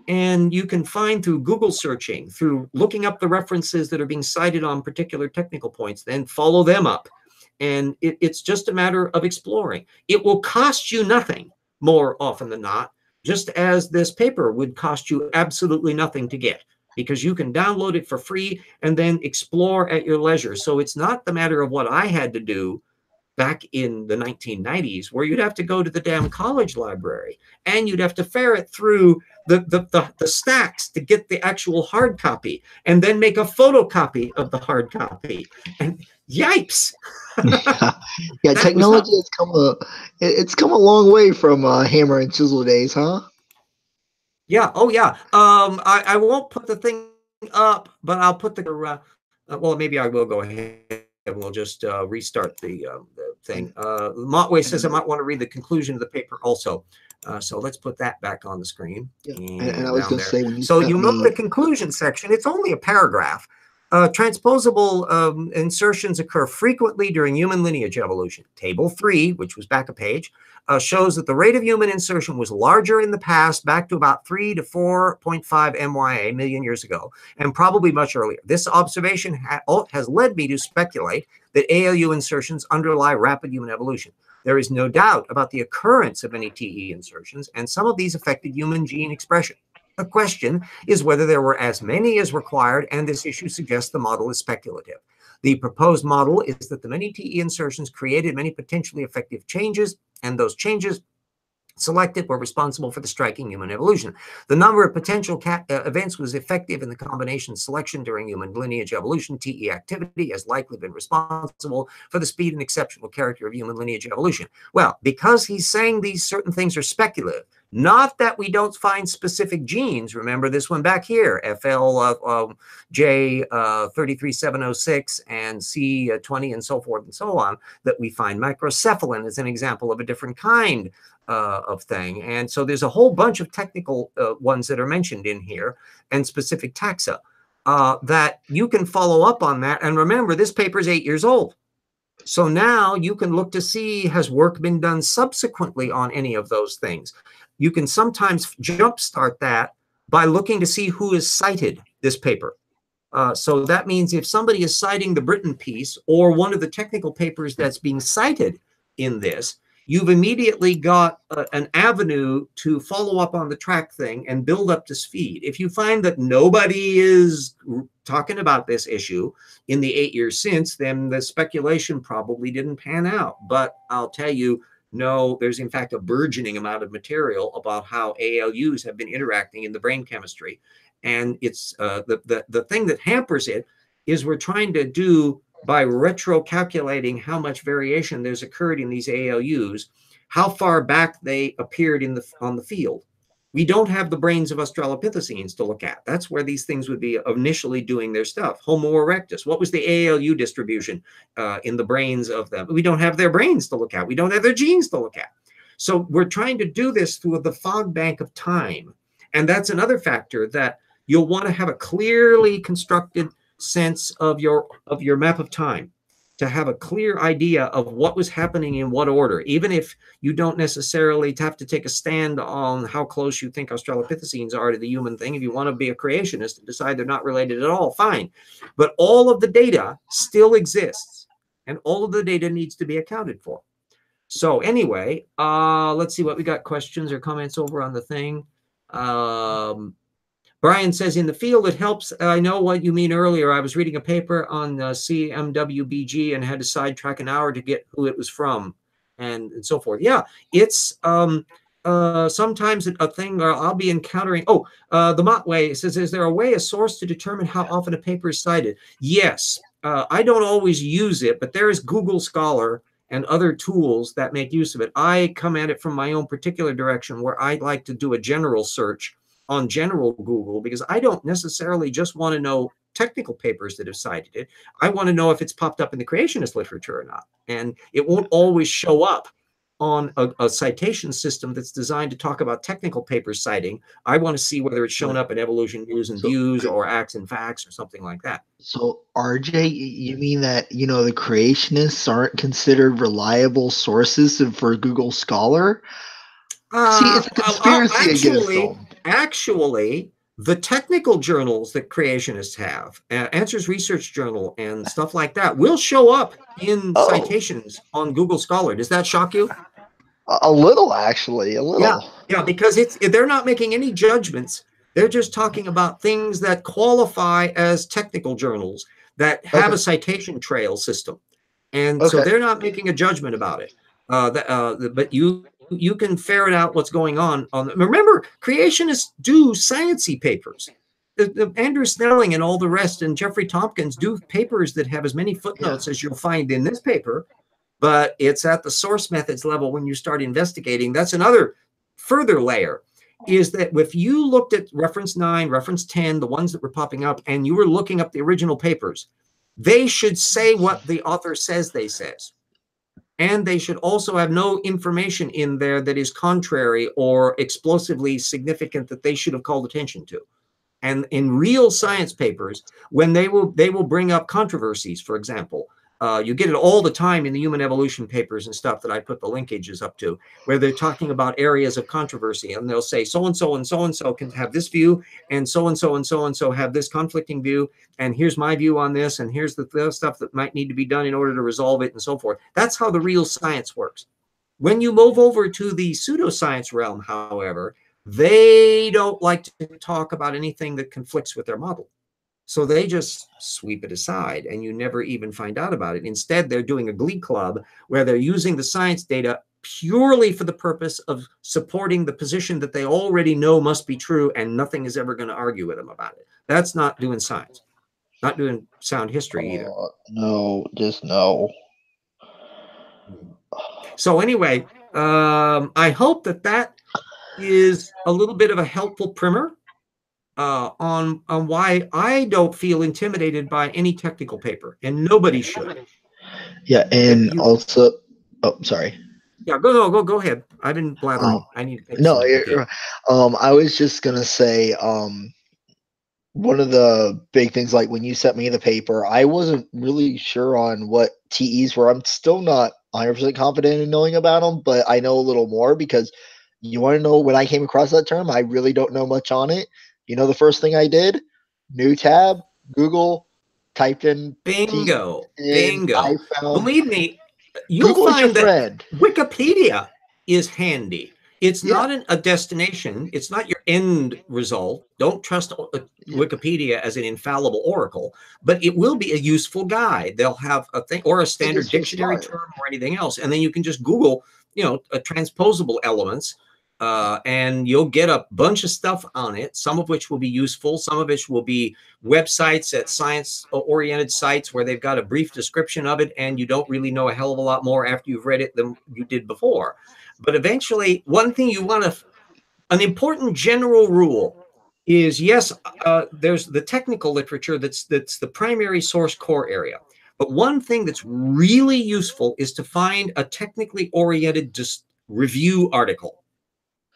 Speaker 1: And you can find through Google searching, through looking up the references that are being cited on particular technical points, then follow them up. And it's just a matter of exploring. It will cost you nothing more often than not, just as this paper would cost you absolutely nothing to get, because you can download it for free and then explore at your leisure. So it's not the matter of what I had to do back in the 1990s, where you'd have to go to the damn college library and you'd have to ferret through the stacks to get the actual hard copy and then make a photocopy of the hard copy. And yikes.
Speaker 2: Yeah, technology has come a long way from hammer and chisel days, huh?
Speaker 1: Yeah. Oh, yeah. I won't put the thing up, but I'll put the well, maybe I will go ahead and we'll just restart the thing. Motway says I might want to read the conclusion of the paper also. So let's put that back on the screen.
Speaker 2: Yeah. And I was going to say, when you
Speaker 1: so you know the conclusion section, it's only a paragraph. Transposable insertions occur frequently during human lineage evolution. Table 3, which was back a page, shows that the rate of human insertion was larger in the past, back to about 3 to 4.5 MYA, million years ago, and probably much earlier. This observation has led me to speculate that ALU insertions underlie rapid human evolution. There is no doubt about the occurrence of many TE insertions, and some of these affected human gene expression. The question is whether there were as many as required, and this issue suggests the model is speculative. The proposed model is that the many TE insertions created many potentially effective changes, and those changes selected were responsible for the striking human evolution. The number of potential events was effective in the combination selection during human lineage evolution. TE activity has likely been responsible for the speed and exceptional character of human lineage evolution. Well, because he's saying these certain things are speculative, not that we don't find specific genes. Remember this one back here, FLJ33706 and C20 and so forth and so on, that we find. Microcephalin is an example of a different kind of thing. And so there's a whole bunch of technical ones that are mentioned in here and specific taxa that you can follow up on that. And remember, this paper is 8 years old. So now you can look to see, has work been done subsequently on any of those things? You can sometimes jumpstart that by looking to see who has cited this paper. So that means if somebody is citing the Britain piece or one of the technical papers that's being cited in this, you've immediately got an avenue to follow up on the track thing and build up to speed. If you find that nobody is talking about this issue in the 8 years since, then the speculation probably didn't pan out. But I'll tell you, No, there's in fact a burgeoning amount of material about how ALUs have been interacting in the brain chemistry. And it's the thing that hampers it is we're trying to do by retro calculating how much variation there's occurred in these ALUs, how far back they appeared in on the field. We don't have the brains of australopithecines to look at. That's where these things would be initially doing their stuff. Homo erectus, what was the ALU distribution in the brains of them? We don't have their brains to look at. We don't have their genes to look at. So we're trying to do this through the fog bank of time. And that's another factor, that you'll want to have a clearly constructed sense of your map of time, to have a clear idea of what was happening in what order, even if you don't necessarily have to take a stand on how close you think australopithecines are to the human thing. If you want to be a creationist and decide they're not related at all, fine. But all of the data still exists, and all of the data needs to be accounted for. So anyway, let's see what we got, questions or comments over on the thing. Brian says, in the field, it helps. I know what you mean earlier. I was reading a paper on CMWBG and had to sidetrack an hour to get who it was from and so forth. Yeah, it's sometimes a thing where I'll be encountering. Oh, the Motway says, is there a way, a source to determine how often a paper is cited? Yes. I don't always use it, but there is Google Scholar and other tools that make use of it. I come at it from my own particular direction, where I like to do a general search on general Google, because I don't necessarily just want to know technical papers that have cited it. I want to know if it's popped up in the creationist literature or not. And it won't always show up on a citation system that's designed to talk about technical papers citing. I want to see whether it's shown up in Evolution News and Views or Acts and Facts or something like that.
Speaker 2: So RJ, you mean that, you know, the creationists aren't considered reliable sources for Google Scholar? See, it's a conspiracy against them.
Speaker 1: Actually, the technical journals that creationists have, Answers Research Journal and stuff like that, will show up in citations on Google Scholar. Does that shock you?
Speaker 2: A little, actually, a little.
Speaker 1: Yeah, because they're not making any judgments. They're just talking about things that qualify as technical journals that have a citation trail system. And so they're not making a judgment about it. But you can ferret out what's going on. Remember, creationists do sciencey papers. Andrew Snelling and all the rest and Jeffrey Tompkins do papers that have as many footnotes as you'll find in this paper, but it's at the source methods level when you start investigating. That's another further layer, is that if you looked at reference 9, reference 10, the ones that were popping up, and you were looking up the original papers, they should say what the author says they says. And they should also have no information in there that is contrary or explosively significant that they should have called attention to. And in real science papers, when they will bring up controversies, for example, you get it all the time in the human evolution papers and stuff that I put the linkages up to, where they're talking about areas of controversy, and they'll say so-and-so and so-and-so can have this view, and so-and-so and so-and-so have this conflicting view, and here's my view on this, and here's the stuff that might need to be done in order to resolve it, and so forth. That's how the real science works. When you move over to the pseudoscience realm, however, they don't like to talk about anything that conflicts with their model. So they just sweep it aside, and you never even find out about it. Instead, they're doing a glee club where they're using the science data purely for the purpose of supporting the position that they already know must be true, and nothing is ever going to argue with them about it. That's not doing science, not doing sound history either.
Speaker 2: No, just no.
Speaker 1: So anyway, I hope that is a little bit of a helpful primer on why I don't feel intimidated by any technical paper, and nobody should.
Speaker 2: Yeah, and also, oh, sorry.
Speaker 1: Yeah, go ahead. I've been blathering. I need to
Speaker 2: no. I was just gonna say, one of the big things, like when you sent me the paper, I wasn't really sure on what TEs were. I'm still not 100% confident in knowing about them, but I know a little more, because you want to know when I came across that term, I really don't know much on it. You know, the first thing I did, new tab, Google, typed in
Speaker 1: bingo,
Speaker 2: bingo. I found,
Speaker 1: believe me, you'll find that Wikipedia is handy. It's not a destination. It's not your end result. Don't trust Wikipedia as an infallible oracle, but it will be a useful guide. They'll have a thing or a standard dictionary term or anything else. And then you can just Google, transposable elements. And you'll get a bunch of stuff on it, some of which will be useful, some of which will be websites at science-oriented sites where they've got a brief description of it, and you don't really know a hell of a lot more after you've read it than you did before. But eventually, one thing you want to, an important general rule is, yes, there's the technical literature that's the primary source core area. But one thing that's really useful is to find a technically oriented review article.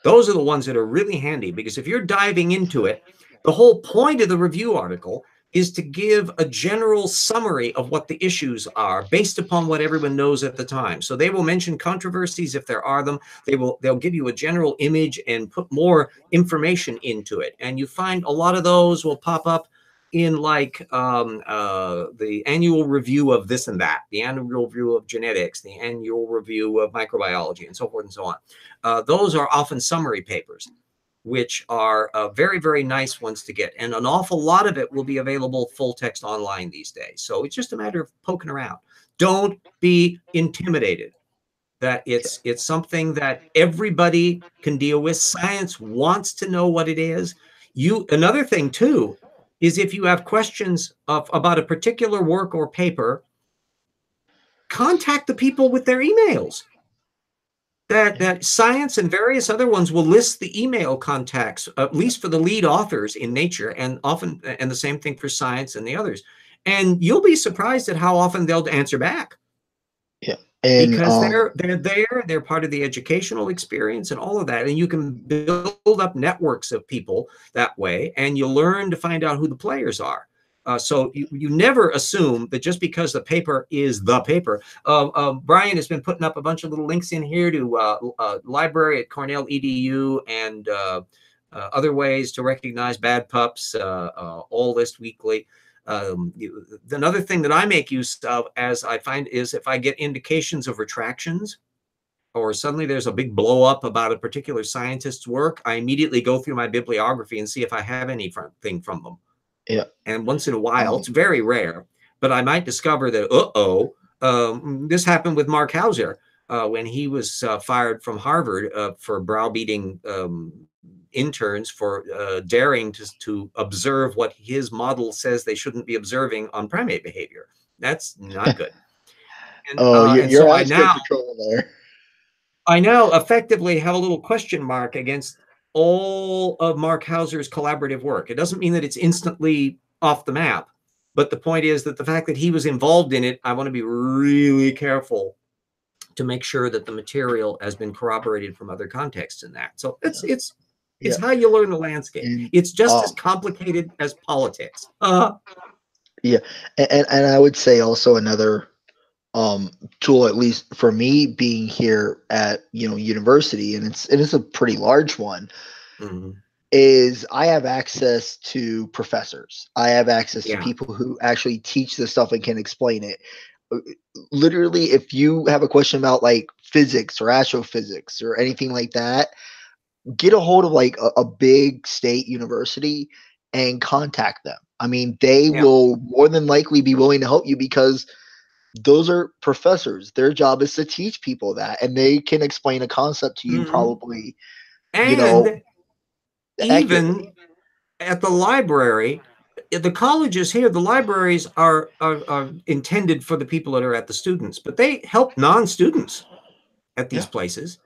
Speaker 1: Those are the ones that are really handy, because if you're diving into it, the whole point of the review article is to give a general summary of what the issues are based upon what everyone knows at the time. So they will mention controversies if there are them. They'll give you a general image and put more information into it. And you find a lot of those will pop up in like the annual review of this and that, the annual review of genetics, the annual review of microbiology, and so forth and so on. Those are often summary papers, which are very, very nice ones to get. And an awful lot of it will be available full text online these days. So it's just a matter of poking around. Don't be intimidated that it's something that everybody can deal with. Science wants to know what it is. Another thing too is, if you have questions about a particular work or paper, contact the people with their emails. That Science and various other ones will list the email contacts, at least for the lead authors in Nature, and the same thing for Science and the others. And you'll be surprised at how often they'll answer back.
Speaker 2: Yeah. And
Speaker 1: because they're part of the educational experience and all of that. And you can build up networks of people that way, and you learn to find out who the players are. So you never assume that just because the paper is the paper. Brian has been putting up a bunch of little links in here to library at Cornell EDU and other ways to recognize bad pups, all list weekly. Another thing that I make use of, as I find, is if I get indications of retractions, or suddenly there's a big blow up about a particular scientist's work, I immediately go through my bibliography and see if I have anything from them.
Speaker 2: Yeah.
Speaker 1: And once in a while, it's very rare, but I might discover that, this happened with Mark Hauser when he was fired from Harvard for browbeating interns for daring to observe what his model says they shouldn't be observing on primate behavior. That's not good. And,
Speaker 2: you're asking for trouble there.
Speaker 1: I now effectively have a little question mark against all of Mark Hauser's collaborative work. It doesn't mean that it's instantly off the map, but the point is that the fact that he was involved in it, I want to be really careful to make sure that the material has been corroborated from other contexts in that. So it's how you learn the landscape. It's just as complicated as politics.
Speaker 2: Yeah, and I would say also another tool, at least for me being here at university, and it is a pretty large one, is I have access to professors. I have access to people who actually teach this stuff and can explain it. Literally, if you have a question about like physics or astrophysics or anything like that, get a hold of like a big state university and contact them. I mean, they will more than likely be willing to help you, because those are professors. Their job is to teach people that, and they can explain a concept to you probably,
Speaker 1: and even at the library, the colleges here, the libraries are intended for the people that are at the students, but they help non-students at these places.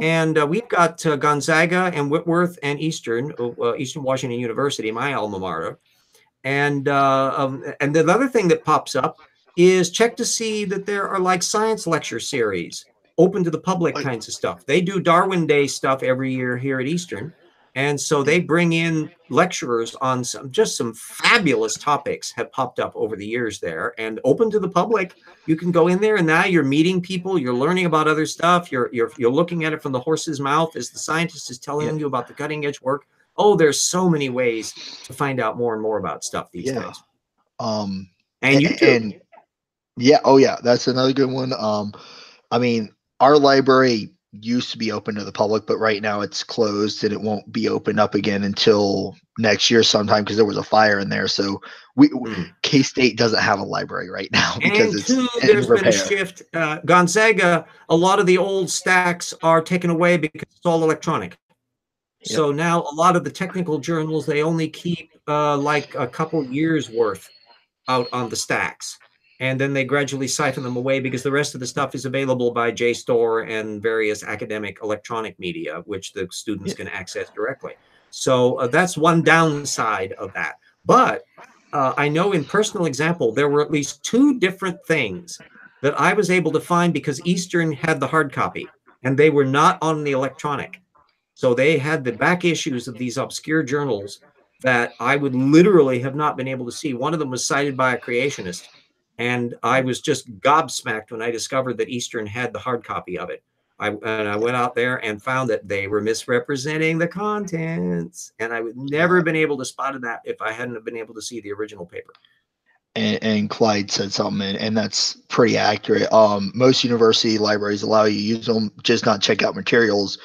Speaker 1: And we've got Gonzaga and Whitworth and Eastern Washington University, my alma mater. And the other thing that pops up is check to see that there are like science lecture series open to the public kinds of stuff. They do Darwin Day stuff every year here at Eastern. And so they bring in lecturers on some fabulous topics have popped up over the years there, and open to the public. You can go in there, and now you're meeting people. You're learning about other stuff. You're looking at it from the horse's mouth as the scientist is telling you about the cutting edge work. Oh, there's so many ways to find out more and more about stuff these days. And YouTube.
Speaker 2: That's another good one. I mean, our library used to be open to the public, but right now it's closed and it won't be opened up again until next year sometime because there was a fire in there. So K-State doesn't have a library right now because
Speaker 1: And
Speaker 2: it's
Speaker 1: two,
Speaker 2: in
Speaker 1: there's been a
Speaker 2: repair.
Speaker 1: shift. Gonzaga, a lot of the old stacks are taken away because it's all electronic.
Speaker 2: Yep.
Speaker 1: So now a lot of the technical journals, they only keep like a couple years worth out on the stacks. And then they gradually siphon them away because the rest of the stuff is available by JSTOR and various academic electronic media, which the students can access directly. So that's one downside of that. But I know in personal example, there were at least two different things that I was able to find because Eastern had the hard copy and they were not on the electronic. So they had the back issues of these obscure journals that I would literally have not been able to see. One of them was cited by a creationist. And I was just gobsmacked when I discovered that Eastern had the hard copy of it. I went out there and found that they were misrepresenting the contents. And I would never have been able to spot that if I hadn't have been able to see the original paper.
Speaker 2: And Clyde said something, and that's pretty accurate. Most university libraries allow you to use them, just not check out materials.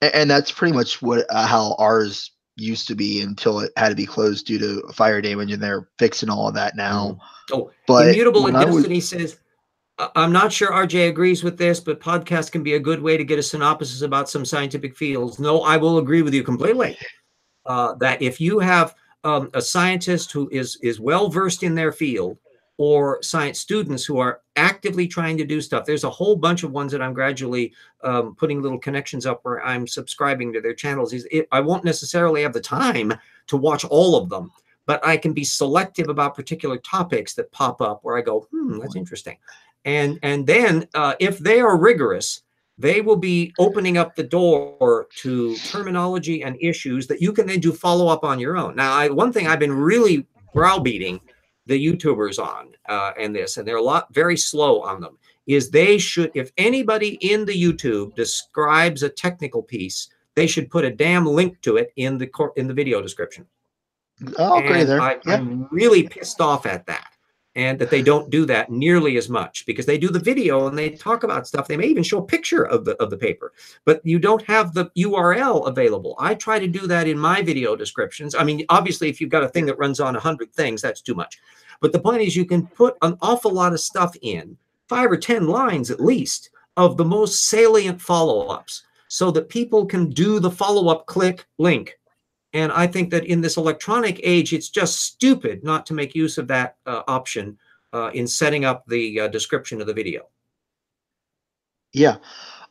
Speaker 2: And that's pretty much what how ours used to be until it had to be closed due to fire damage, and they're fixing all of that now.
Speaker 1: Oh,
Speaker 2: But
Speaker 1: Immutable in Destiny says, I'm not sure RJ agrees with this, but podcast can be a good way to get a synopsis about some scientific fields. No, I will agree with you completely. That if you have a scientist who is well-versed in their field, or science students who are actively trying to do stuff, there's a whole bunch of ones that I'm gradually putting little connections up where I'm subscribing to their channels. I won't necessarily have the time to watch all of them, but I can be selective about particular topics that pop up where I go, that's interesting. And then if they are rigorous, they will be opening up the door to terminology and issues that you can then do follow-up on your own. Now, one thing I've been really browbeating the YouTubers on and they're very slow on them, is they should, if anybody in the YouTube describes a technical piece, they should put a damn link to it in the video description.
Speaker 2: Oh, okay,
Speaker 1: and
Speaker 2: there.
Speaker 1: I'm really pissed off at that, and that they don't do that nearly as much, because they do the video and they talk about stuff. They may even show a picture of the paper, but you don't have the URL available. I try to do that in my video descriptions. I mean, obviously, if you've got a thing that runs on 100 things, that's too much. But the point is, you can put an awful lot of stuff in, 5 or 10 lines at least, of the most salient follow-ups, so that people can do the follow-up, click, link. And I think that in this electronic age, it's just stupid not to make use of that option in setting up the description of the video.
Speaker 2: Yeah.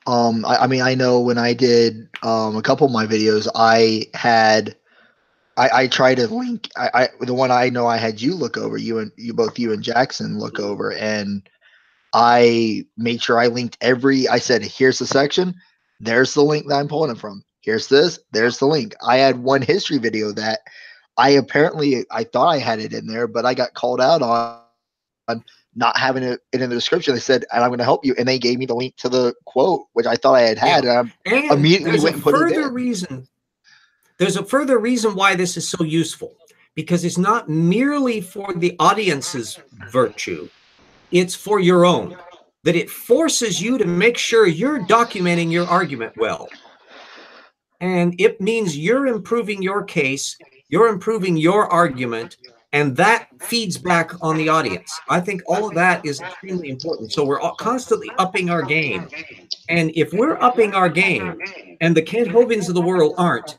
Speaker 2: I mean, I know when I did a couple of my videos, I tried to link the one I know I had you look over, you and Jackson look over, and I made sure I linked I said, here's the section, there's the link that I'm pulling it from. Here's this, there's the link. I had one history video that I thought I had it in there, but I got called out on not having it in the description. They said, and I'm going to help you. And they gave me the link to the quote, which I thought I had.
Speaker 1: Yeah.
Speaker 2: And I immediately went and put it in.
Speaker 1: There's a further reason why this is so useful, because it's not merely for the audience's virtue. It's for your own, that it forces you to make sure you're documenting your argument well. And it means you're improving your case, you're improving your argument, and that feeds back on the audience. I think all of that is extremely important. So we're constantly upping our game. And if we're upping our game and the Kent Hovins of the world aren't,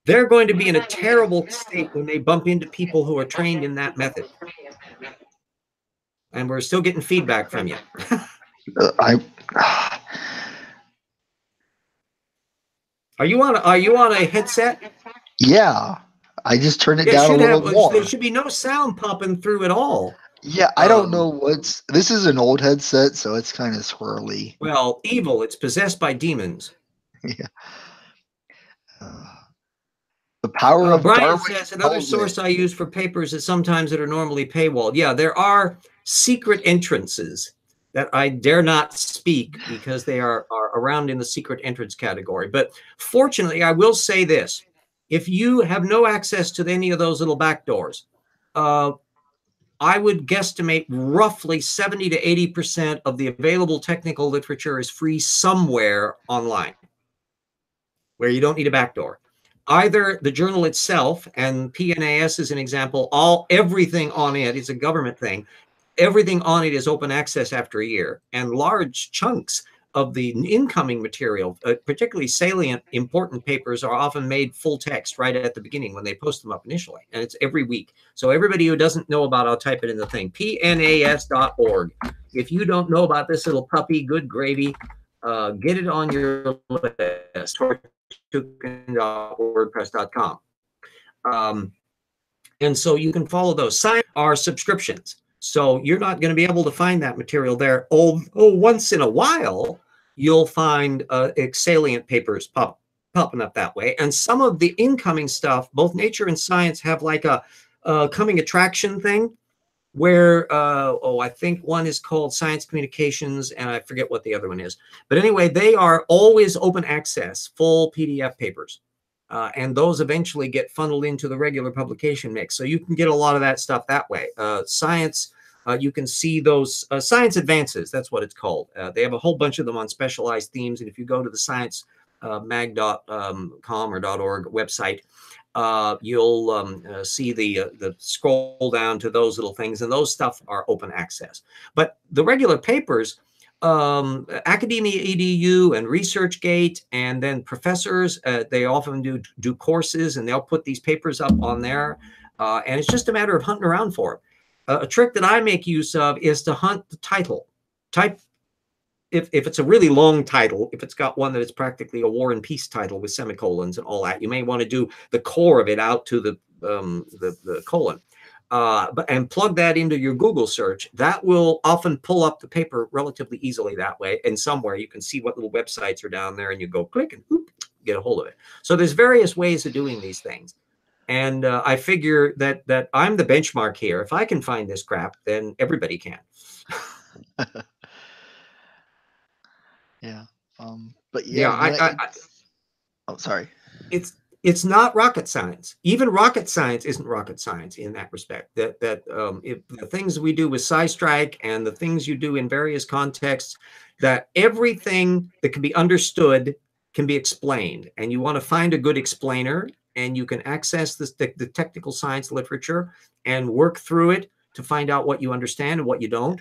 Speaker 1: they're going to be in a terrible state when they bump into people who are trained in that method. And we're still getting feedback from you. Are you on a headset?
Speaker 2: Yeah, I just turned it down a little more.
Speaker 1: There should be no sound popping through at all.
Speaker 2: Yeah, I don't know this is an old headset, so it's kind of swirly.
Speaker 1: Well, evil. It's possessed by demons.
Speaker 2: Yeah. The power of
Speaker 1: Brian
Speaker 2: Darwin
Speaker 1: says another source I use for papers is sometimes that are normally paywalled. Yeah, there are secret entrances that I dare not speak because they are around in the secret entrance category. But fortunately, I will say this. If you have no access to any of those little back doors, I would guesstimate roughly 70 to 80% of the available technical literature is free somewhere online, where you don't need a backdoor. Either the journal itself, and PNAS is an example, everything on it is a government thing. Everything on it is open access after a year, and large chunks of the incoming material, particularly salient, important papers, are often made full text right at the beginning when they post them up initially, and it's every week. So everybody who doesn't know about, I'll type it in the thing, pnas.org. If you don't know about this little puppy, good gravy, get it on your list, wordpress.com. And so you can follow those. Sign are subscriptions. So you're not going to be able to find that material there. Oh, once in a while, you'll find salient papers popping up that way. And some of the incoming stuff, both Nature and Science have like a coming attraction thing where, I think one is called Science Communications, and I forget what the other one is. But anyway, they are always open access, full PDF papers. And those eventually get funneled into the regular publication mix. So you can get a lot of that stuff that way. Science, you can see those Science Advances, that's what it's called. They have a whole bunch of them on specialized themes. And if you go to the sciencemag.com or .org website, you'll see the scroll down to those little things. And those stuff are open access. But the regular papers, Academia EDU and ResearchGate, and then professors, they often do courses, and they'll put these papers up on there, and it's just a matter of hunting around for them. A trick that I make use of is to hunt the title. Type if it's a really long title, if it's got one that is practically a War and Peace title with semicolons and all that, you may want to do the core of it out to the colon. And plug that into your Google search. That will often pull up the paper relatively easily that way. And somewhere you can see what little websites are down there, and you go click and whoop, get a hold of it. So there's various ways of doing these things. And I figure that I'm the benchmark here. If I can find this crap, then everybody can.
Speaker 2: Yeah. But yeah, sorry.
Speaker 1: It's not rocket science. Even rocket science isn't rocket science in that respect. If the things we do with SciStrike and the things you do in various contexts, that everything that can be understood can be explained. And you want to find a good explainer, and you can access the technical science literature and work through it to find out what you understand and what you don't.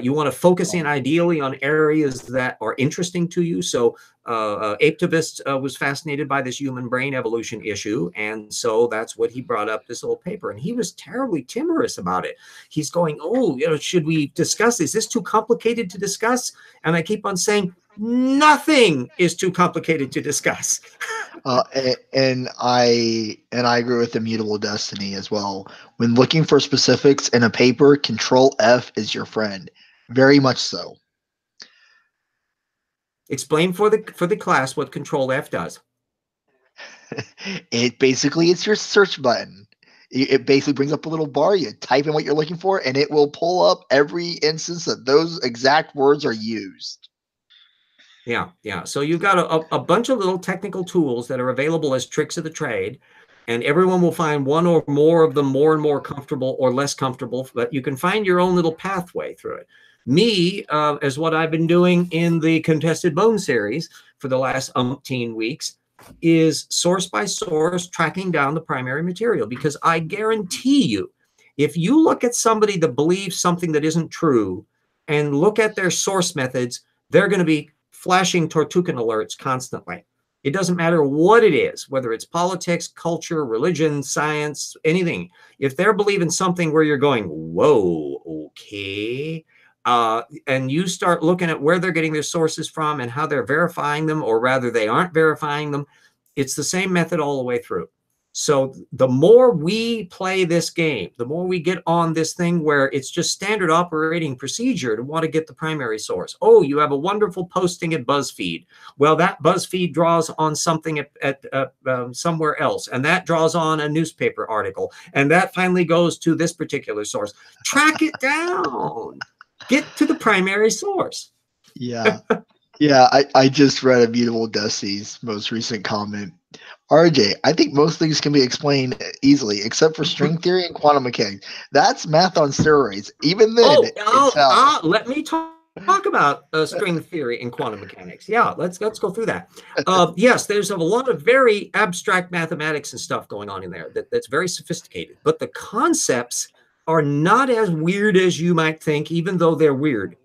Speaker 1: You want to focus in ideally on areas that are interesting to you. So Aptivist was fascinated by this human brain evolution issue. And so that's what he brought up, this little paper. And he was terribly timorous about it. He's going, should we discuss? Is this too complicated to discuss? And I keep on saying, nothing is too complicated to discuss.
Speaker 2: And I agree with Immutable Destiny as well. When looking for specifics in a paper, Control F is your friend. Very much so.
Speaker 1: Explain for the class what Control F does.
Speaker 2: It's your search button. It basically brings up a little bar. You type in what you're looking for, and it will pull up every instance that those exact words are used.
Speaker 1: Yeah. So you've got a bunch of little technical tools that are available as tricks of the trade, and everyone will find one or more of them more and more comfortable or less comfortable, but you can find your own little pathway through it. Me, as what I've been doing in the Contested Bone series for the last umpteen weeks, is source by source tracking down the primary material, because I guarantee you, if you look at somebody that believes something that isn't true and look at their source methods, they're going to be flashing Tortugan alerts constantly. It doesn't matter what it is, whether it's politics, culture, religion, science, anything. If they're believing something where you're going, whoa, okay, and you start looking at where they're getting their sources from and how they're verifying them, or rather they aren't verifying them, it's the same method all the way through. So the more we play this game, the more we get on this thing where it's just standard operating procedure to want to get the primary source. Oh, you have a wonderful posting at BuzzFeed. Well, that BuzzFeed draws on something at somewhere else, and that draws on a newspaper article, and that finally goes to this particular source. Track it down. Get to the primary source.
Speaker 2: Yeah. Yeah, I just read Immutable Destiny's most recent comment. RJ, I think most things can be explained easily, except for string theory and quantum mechanics. That's math on steroids. Even then, it's hell.
Speaker 1: Let me talk about string theory and quantum mechanics. Yeah, let's go through that. Yes, there's a lot of very abstract mathematics and stuff going on in there that's very sophisticated, but the concepts are not as weird as you might think, even though they're weird.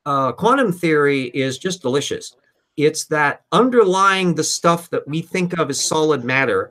Speaker 1: Quantum theory is just delicious. It's that underlying the stuff that we think of as solid matter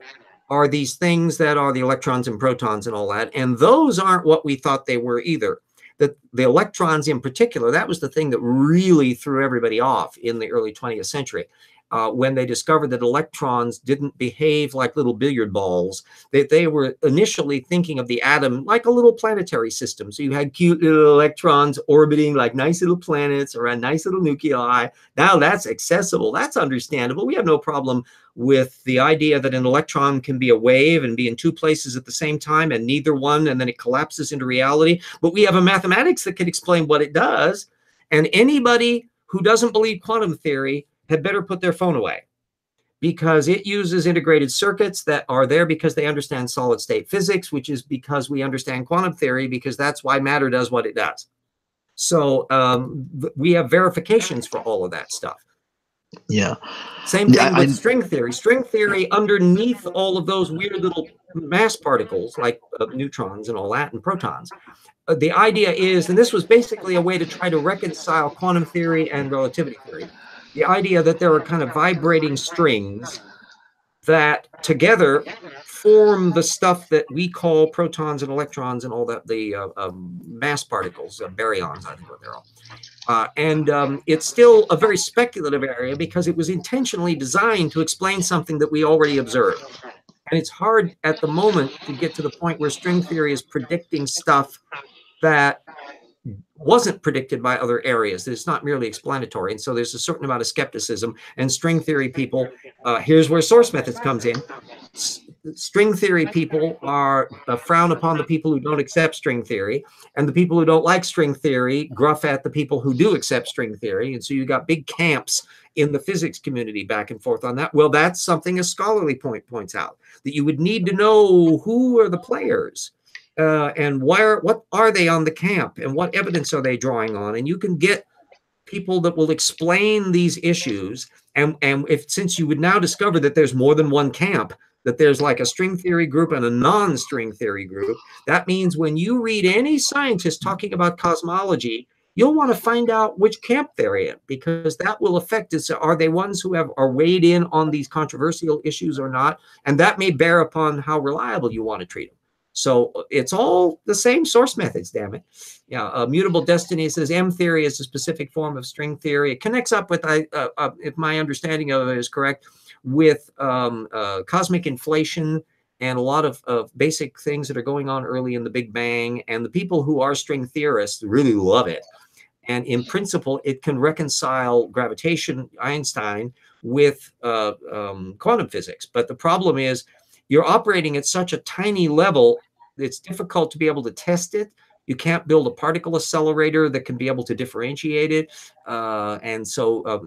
Speaker 1: are these things that are the electrons and protons and all that. And those aren't what we thought they were either. The electrons in particular, that was the thing that really threw everybody off in the early 20th century. When they discovered that electrons didn't behave like little billiard balls, they were initially thinking of the atom like a little planetary system. So you had cute little electrons orbiting like nice little planets around nice little nuclei. Now that's accessible. That's understandable. We have no problem with the idea that an electron can be a wave and be in two places at the same time and neither one, and then it collapses into reality. But we have a mathematics that can explain what it does. And anybody who doesn't believe quantum theory had better put their phone away, because it uses integrated circuits that are there because they understand solid state physics, which is because we understand quantum theory, because that's why matter does what it does. So we have verifications for all of that stuff.
Speaker 2: Yeah.
Speaker 1: Same thing with string theory. String theory, underneath all of those weird little mass particles like neutrons and all that and protons, the idea is, and this was basically a way to try to reconcile quantum theory and relativity theory, the idea that there are kind of vibrating strings that together form the stuff that we call protons and electrons and all that, the mass particles, baryons, I think what they're all. It's still a very speculative area because it was intentionally designed to explain something that we already observed. And it's hard at the moment to get to the point where string theory is predicting stuff that wasn't predicted by other areas. It's not merely explanatory. And so there's a certain amount of skepticism. And string theory people, here's where source methods comes in. String theory people are frown upon the people who don't accept string theory, and the people who don't like string theory gruff at the people who do accept string theory. And so you got big camps in the physics community back and forth on that. Well, that's something a scholarly points out, that you would need to know who are the players. And what are they on the camp, and what evidence are they drawing on? And you can get people that will explain these issues. And since you would now discover that there's more than one camp, that there's like a string theory group and a non-string theory group, that means when you read any scientist talking about cosmology, you'll want to find out which camp they're in, because that will affect us. Are they ones who are weighed in on these controversial issues or not? And that may bear upon how reliable you want to treat them. So it's all the same source methods, damn it. Yeah, mutable destiny says M theory is a specific form of string theory. It connects up with, if my understanding of it is correct, with cosmic inflation and a lot of basic things that are going on early in the Big Bang. And the people who are string theorists really love it. And in principle, it can reconcile gravitation, Einstein, with quantum physics. But the problem is, you're operating at such a tiny level, it's difficult to be able to test it. You can't build a particle accelerator that can be able to differentiate it. And so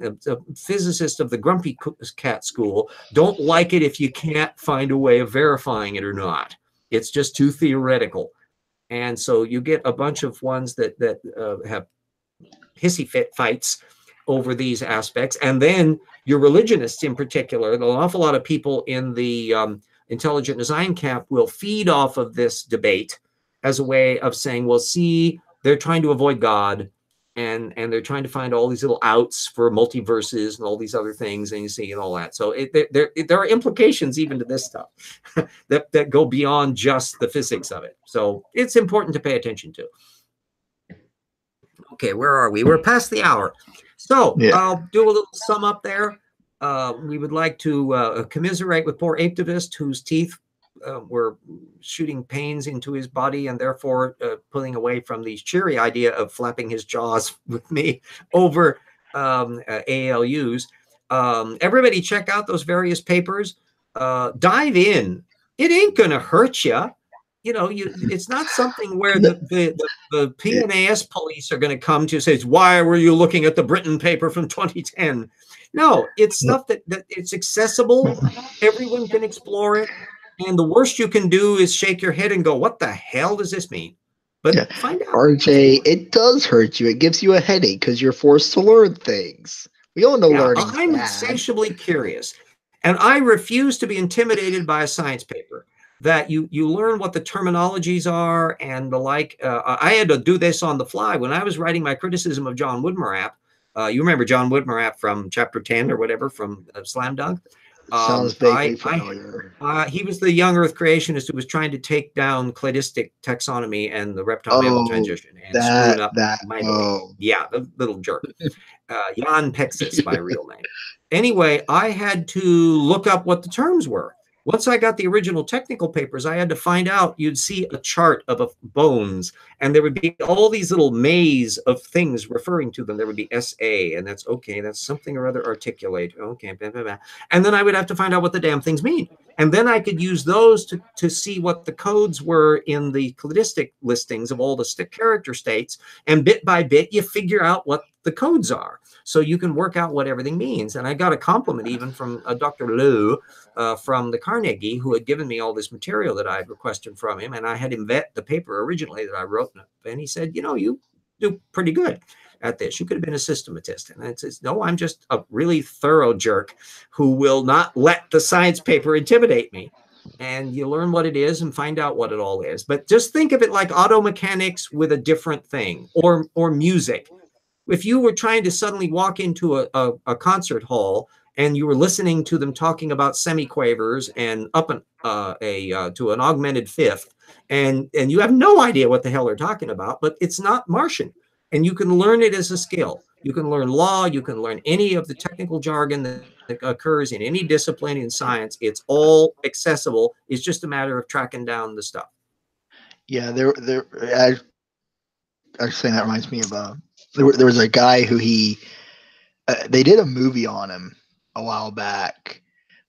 Speaker 1: physicists of the grumpy cat school don't like it if you can't find a way of verifying it or not. It's just too theoretical. And so you get a bunch of ones that have hissy fit fights over these aspects. And then your religionists in particular, an awful lot of people in the intelligent design camp will feed off of this debate as a way of saying, well, see, they're trying to avoid God, and they're trying to find all these little outs for multiverses and all these other things, and you see, and all that. So there are implications even to this stuff that go beyond just the physics of it. So it's important to pay attention to. Okay, where are we? We're past the hour. So yeah. I'll do a little sum up there. We would like to commiserate with poor Aptivist, whose teeth were shooting pains into his body, and therefore pulling away from the cheery idea of flapping his jaws with me over ALUs. Everybody check out those various papers. Dive in. It ain't going to hurt you. you know, it's not something where the PNAS police are going to come to say, why were you looking at the Britain paper from 2010? No, it's stuff that it's accessible. Everyone can explore it. And the worst you can do is shake your head and go, what the hell does this mean? But find out.
Speaker 2: RJ, it does hurt you. It gives you a headache because you're forced to learn things. We all know learning's
Speaker 1: I'm
Speaker 2: bad.
Speaker 1: insatiably curious. And I refuse to be intimidated by a science paper. That you learn what the terminologies are and the like. I had to do this on the fly when I was writing my criticism of John Woodmarapp. You remember John Woodmarapp from chapter 10 or whatever from Slam Dunk?
Speaker 2: Sounds vaguely familiar.
Speaker 1: He was the young Earth creationist who was trying to take down cladistic taxonomy and the reptile-mammal transition and screw it up mightily. Yeah, the little jerk. Jan Pexis, my real name. Anyway, I had to look up what the terms were. Once I got the original technical papers, I had to find out. You'd see a chart of bones, and there would be all these little maze of things referring to them. There would be SA, and that's okay. That's something or other articulate. Okay, blah, blah, blah. And then I would have to find out what the damn things mean. And then I could use those to see what the codes were in the cladistic listings of all the character states. And bit by bit, you figure out what the codes are. So you can work out what everything means. And I got a compliment even from Dr. Liu from the Carnegie, who had given me all this material that I had requested from him. And I had him vet the paper originally that I wrote. And he said, you know, you do pretty good at this. You could have been a systematist. And I said, no, I'm just a really thorough jerk who will not let the science paper intimidate me. And you learn what it is and find out what it all is. But just think of it like auto mechanics with a different thing, or music. If you were trying to suddenly walk into a concert hall and you were listening to them talking about semiquavers and up to an augmented fifth, and you have no idea what the hell they're talking about, but it's not Martian, and you can learn it as a skill. You can learn law. You can learn any of the technical jargon that occurs in any discipline in science. It's all accessible. It's just a matter of tracking down the stuff.
Speaker 2: Yeah, actually, that reminds me of there was a guy who they did a movie on him a while back,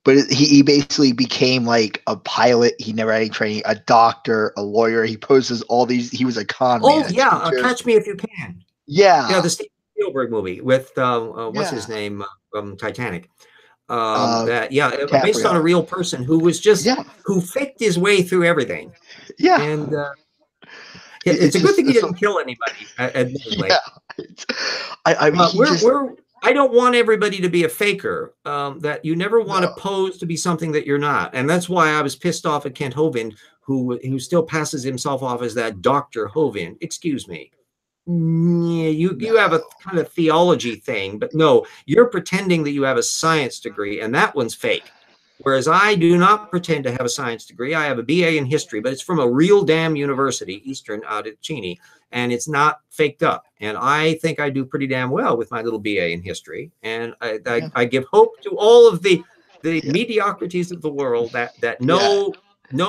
Speaker 2: but he basically became like a pilot. He never had any training, a doctor, a lawyer. He poses all these. He was a con man.
Speaker 1: Oh yeah, Catch Me If You Can. Yeah, the Steven Spielberg movie with what's his name from Titanic. Based on a real person who was just who faked his way through everything.
Speaker 2: Yeah,
Speaker 1: and it's a good thing he didn't kill anybody. Admittedly, I don't want everybody to be a faker. That you never want to pose to be something that you're not, and that's why I was pissed off at Kent Hovind, who still passes himself off as that Dr. Hovind. Excuse me. Yeah, you have a kind of theology thing, but no, you're pretending that you have a science degree, and that one's fake. Whereas I do not pretend to have a science degree. I have a BA in history, but it's from a real damn university, Eastern Ardipithecus, and it's not faked up. And I think I do pretty damn well with my little BA in history. And I give hope to all of the mediocrities of the world that no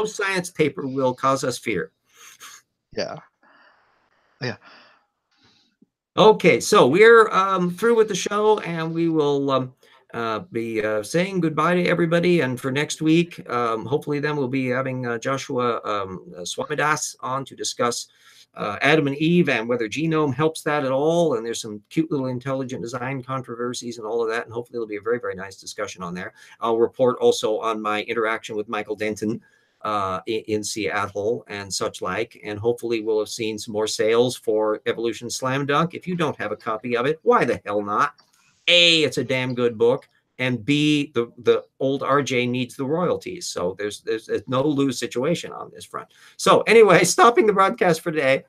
Speaker 1: science paper will cause us fear.
Speaker 2: Yeah.
Speaker 1: Okay, so we're through with the show, and we will be saying goodbye to everybody. And for next week, hopefully then we'll be having Joshua Swamidas on to discuss Adam and Eve and whether genome helps that at all. And there's some cute little intelligent design controversies and all of that. And hopefully it'll be a very, very nice discussion on there. I'll report also on my interaction with Michael Denton in Seattle and such like, and hopefully we'll have seen some more sales for Evolution Slam Dunk. If you don't have a copy of it, why the hell not? A, it's a damn good book, and B, the old RJ needs the royalties, so there's no lose situation on this front. So anyway, stopping the broadcast for today.